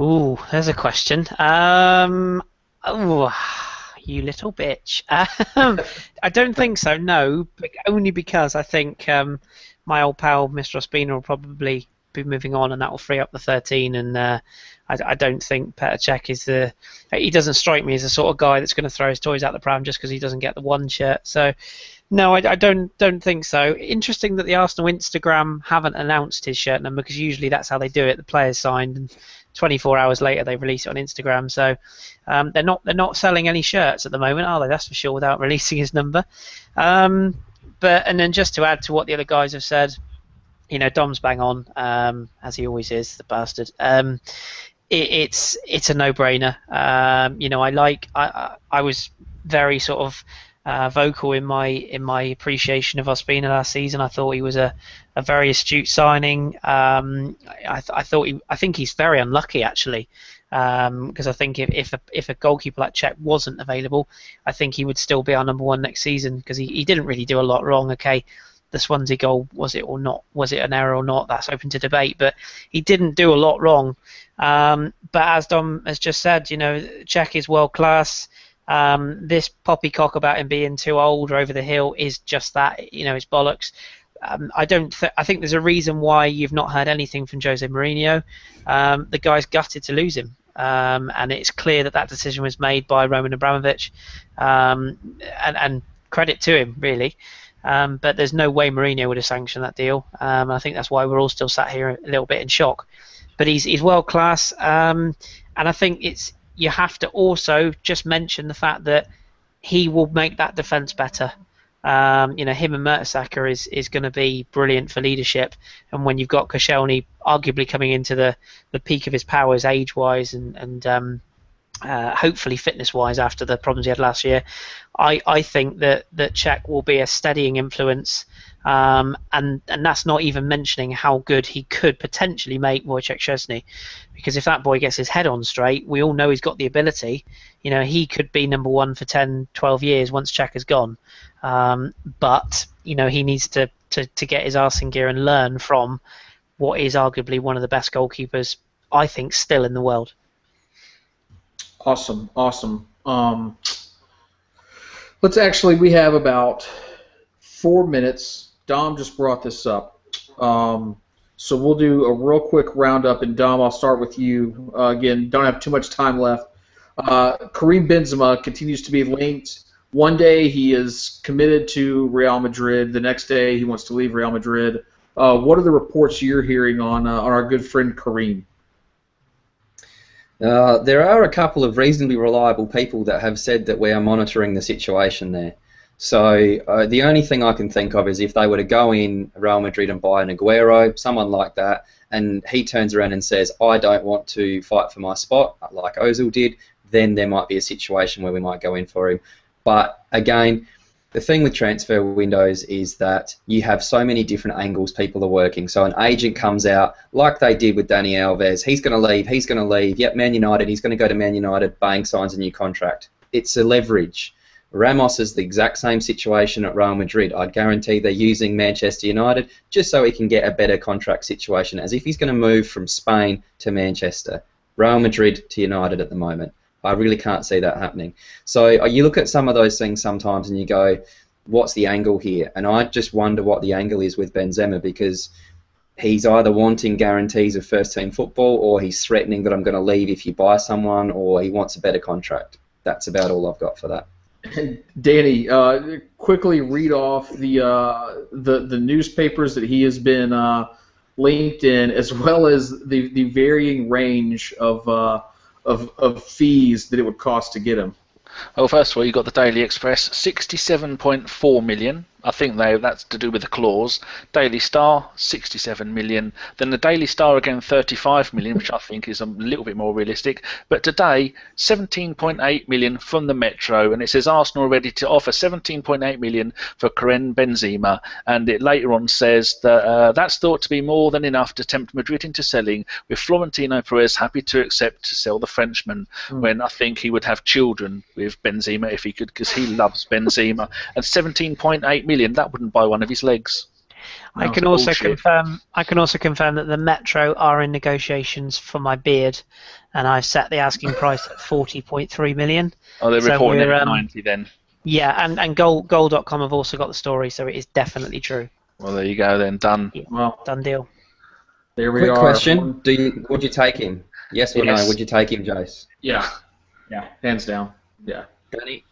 Ooh, there's a question. You little bitch. I don't think so, no, only because I think my old pal Mr. Ospina will probably be moving on and that will free up the 13, and I don't think Petr Cech he doesn't strike me as the sort of guy that's going to throw his toys out the pram just because he doesn't get the 1 shirt. So no, I don't think so. Interesting that the Arsenal Instagram haven't announced his shirt number because usually that's how they do it. The player's signed and 24 hours later they release it on Instagram. So they're not selling any shirts at the moment, are they? That's for sure, without releasing his number. And then just to add to what the other guys have said, Dom's bang on, as he always is, the bastard. It's a no-brainer. I was very sort of vocal in my appreciation of Ospina last season. I thought he was a a very astute signing. I think he's very unlucky actually, because I think if a goalkeeper like Cech wasn't available, I think he would still be our number one next season, because he didn't really do a lot wrong. Okay, the Swansea goal, was it or not? Was it an error or not? That's open to debate, but he didn't do a lot wrong. But as Dom has just said, Cech is world class. This poppycock about him being too old or over the hill is just that, it's bollocks. I think there's a reason why you've not heard anything from Jose Mourinho. The guy's gutted to lose him, and it's clear that decision was made by Roman Abramovich, and credit to him really. But there's no way Mourinho would have sanctioned that deal. I think that's why we're all still sat here a little bit in shock. But he's world class, and I think you have to also just mention the fact that he will make that defence better. Him and Mertesacker is going to be brilliant for leadership, and when you've got Koscielny arguably coming into the peak of his powers age-wise and hopefully fitness-wise after the problems he had last year, I think that Cech will be a steadying influence, and that's not even mentioning how good he could potentially make Wojciech Szczesny, because if that boy gets his head on straight, we all know he's got the ability. He could be number one for 10, 12 years once Cech is gone, but he needs to get his arse in gear and learn from what is arguably one of the best goalkeepers, I think, still in the world. Awesome. We have about 4 minutes. Dom just brought this up. So we'll do a real quick roundup, and Dom, I'll start with you. Again, don't have too much time left. Karim Benzema continues to be linked. One day he is committed to Real Madrid. The next day he wants to leave Real Madrid. What are the reports you're hearing on our good friend Karim? There are a couple of reasonably reliable people that have said that we are monitoring the situation there. So the only thing I can think of is if they were to go in Real Madrid and buy an Aguero, someone like that, and he turns around and says, I don't want to fight for my spot, like Ozil did, then there might be a situation where we might go in for him. But again, the thing with transfer windows is that you have so many different angles people are working. So an agent comes out, like they did with Dani Alves, he's going to leave, yep, Man United, he's going to go to Man United, bang, signs a new contract. It's a leverage. Ramos is the exact same situation at Real Madrid. I'd guarantee they're using Manchester United just so he can get a better contract situation, as if he's going to move from Spain to Manchester. Real Madrid to United at the moment. I really can't see that happening. So you look at some of those things sometimes and you go, what's the angle here? And I just wonder what the angle is with Benzema, because he's either wanting guarantees of first-team football, or he's threatening that I'm going to leave if you buy someone, or he wants a better contract. That's about all I've got for that. And Danny, quickly read off the newspapers that he has been linked in, as well as the varying range of fees that it would cost to get him. Well, first of all, you've got the Daily Express, 67.4 million. I think that's to do with the clause. Daily Star, 67 million. Then the Daily Star again, 35 million, which I think is a little bit more realistic. But today, 17.8 million from the Metro, and it says Arsenal are ready to offer 17.8 million for Karim Benzema. And it later on says that that's thought to be more than enough to tempt Madrid into selling, with Florentino Perez happy to accept to sell the Frenchman, when I think he would have children with Benzema if he could, because he loves Benzema. And 17.8 million, that wouldn't buy one of his legs. I can also confirm that the Metro are in negotiations for my beard, and I've set the asking price at 40.3 million. Oh, they're reporting it at 90 then. Yeah, and goal.com have also got the story, so it is definitely true. Well, there you go then, done. Yeah, well, done deal. There we Quick are. question: would you take him? Yes or Yes. no? Would you take him, Jace? Yeah, hands down. Yeah. Danny?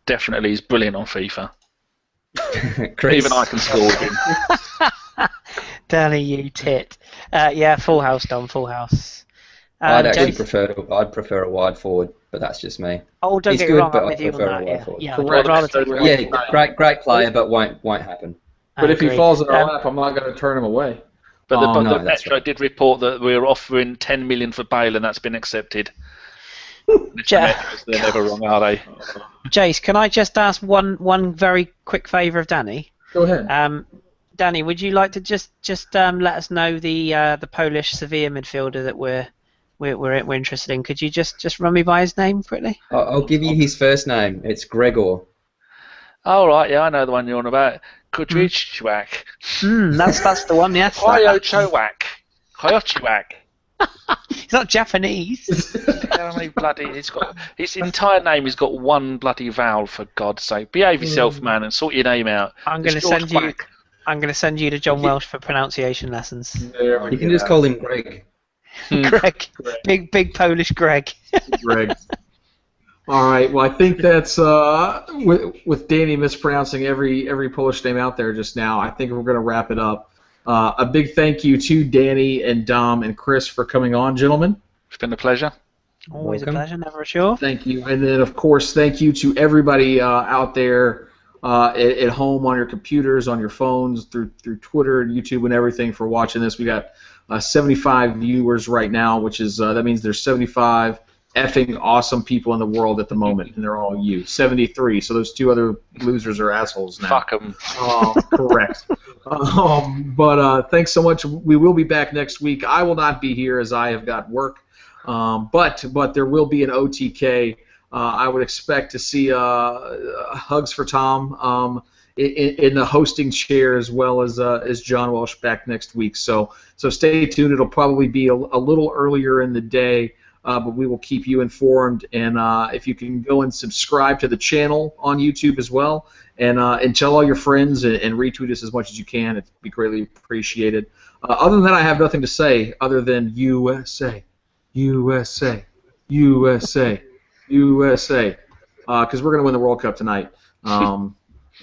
Definitely, he's brilliant on FIFA. Chris? Even I can score with him. Danny, you tit. Yeah, full house, Dom, full house. I'd actually Jace? I'd prefer a wide forward, but that's just me. Oh, don't He's get me good, wrong, but I'm I with you on prefer a that. wide Yeah, forward. yeah. Correct. I'd rather take Yeah, great player, but won't happen. But if he agree. falls in our lap, I'm not going to turn him away. But the no, that's Metro right. did report that we're offering 10 million for Bale, and that's been accepted. Ja- They're never wrong, are they? Jace, can I just ask one very quick favour of Danny? Go ahead. Danny, would you like to just let us know the Polish Sevilla midfielder that we're interested in? Could you just run me by his name quickly? I'll give you his first name. It's Gregor. Oh, right, yeah, I know the one you're on about. Kudrychwak. That's the one, yes. Hyochowak. Hyochowak. He's not Japanese. Bloody, his entire name has got one bloody vowel, for God's sake. Behave yourself, man, and sort your name out. I'm going to send you to John Welsh for pronunciation lessons. You can just call him Greg. Greg. Big Polish Greg. Greg. All right. Well, I think that's with Danny mispronouncing every Polish name out there just now. I think we're going to wrap it up. A big thank you to Danny and Dom and Chris for coming on, gentlemen. It's been a pleasure. Always a pleasure, never a chore. Thank you. And then, of course, thank you to everybody out there at home on your computers, on your phones, through Twitter and YouTube and everything for watching this. We got 75 viewers right now, which is that means there's 75 effing awesome people in the world at the moment, and they're all you. 73, so those two other losers are assholes now. Fuck them. Correct. But thanks so much. We will be back next week. I will not be here as I have got work, but there will be an OTK. I would expect to see Hugs for Tom in the hosting chair, as well as John Welsh back next week. So stay tuned. It'll probably be a little earlier in the day. But we will keep you informed, and if you can go and subscribe to the channel on YouTube as well, and tell all your friends and retweet us as much as you can, it'd be greatly appreciated. Other than that, I have nothing to say other than USA, USA, USA, USA, because we're going to win the World Cup tonight. And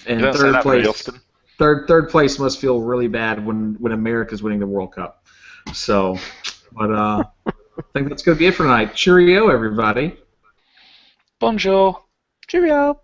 you don't say that very often. Third place must feel really bad when America's winning the World Cup. So, but. I think that's going to be it for tonight. Cheerio, everybody. Bonjour. Cheerio.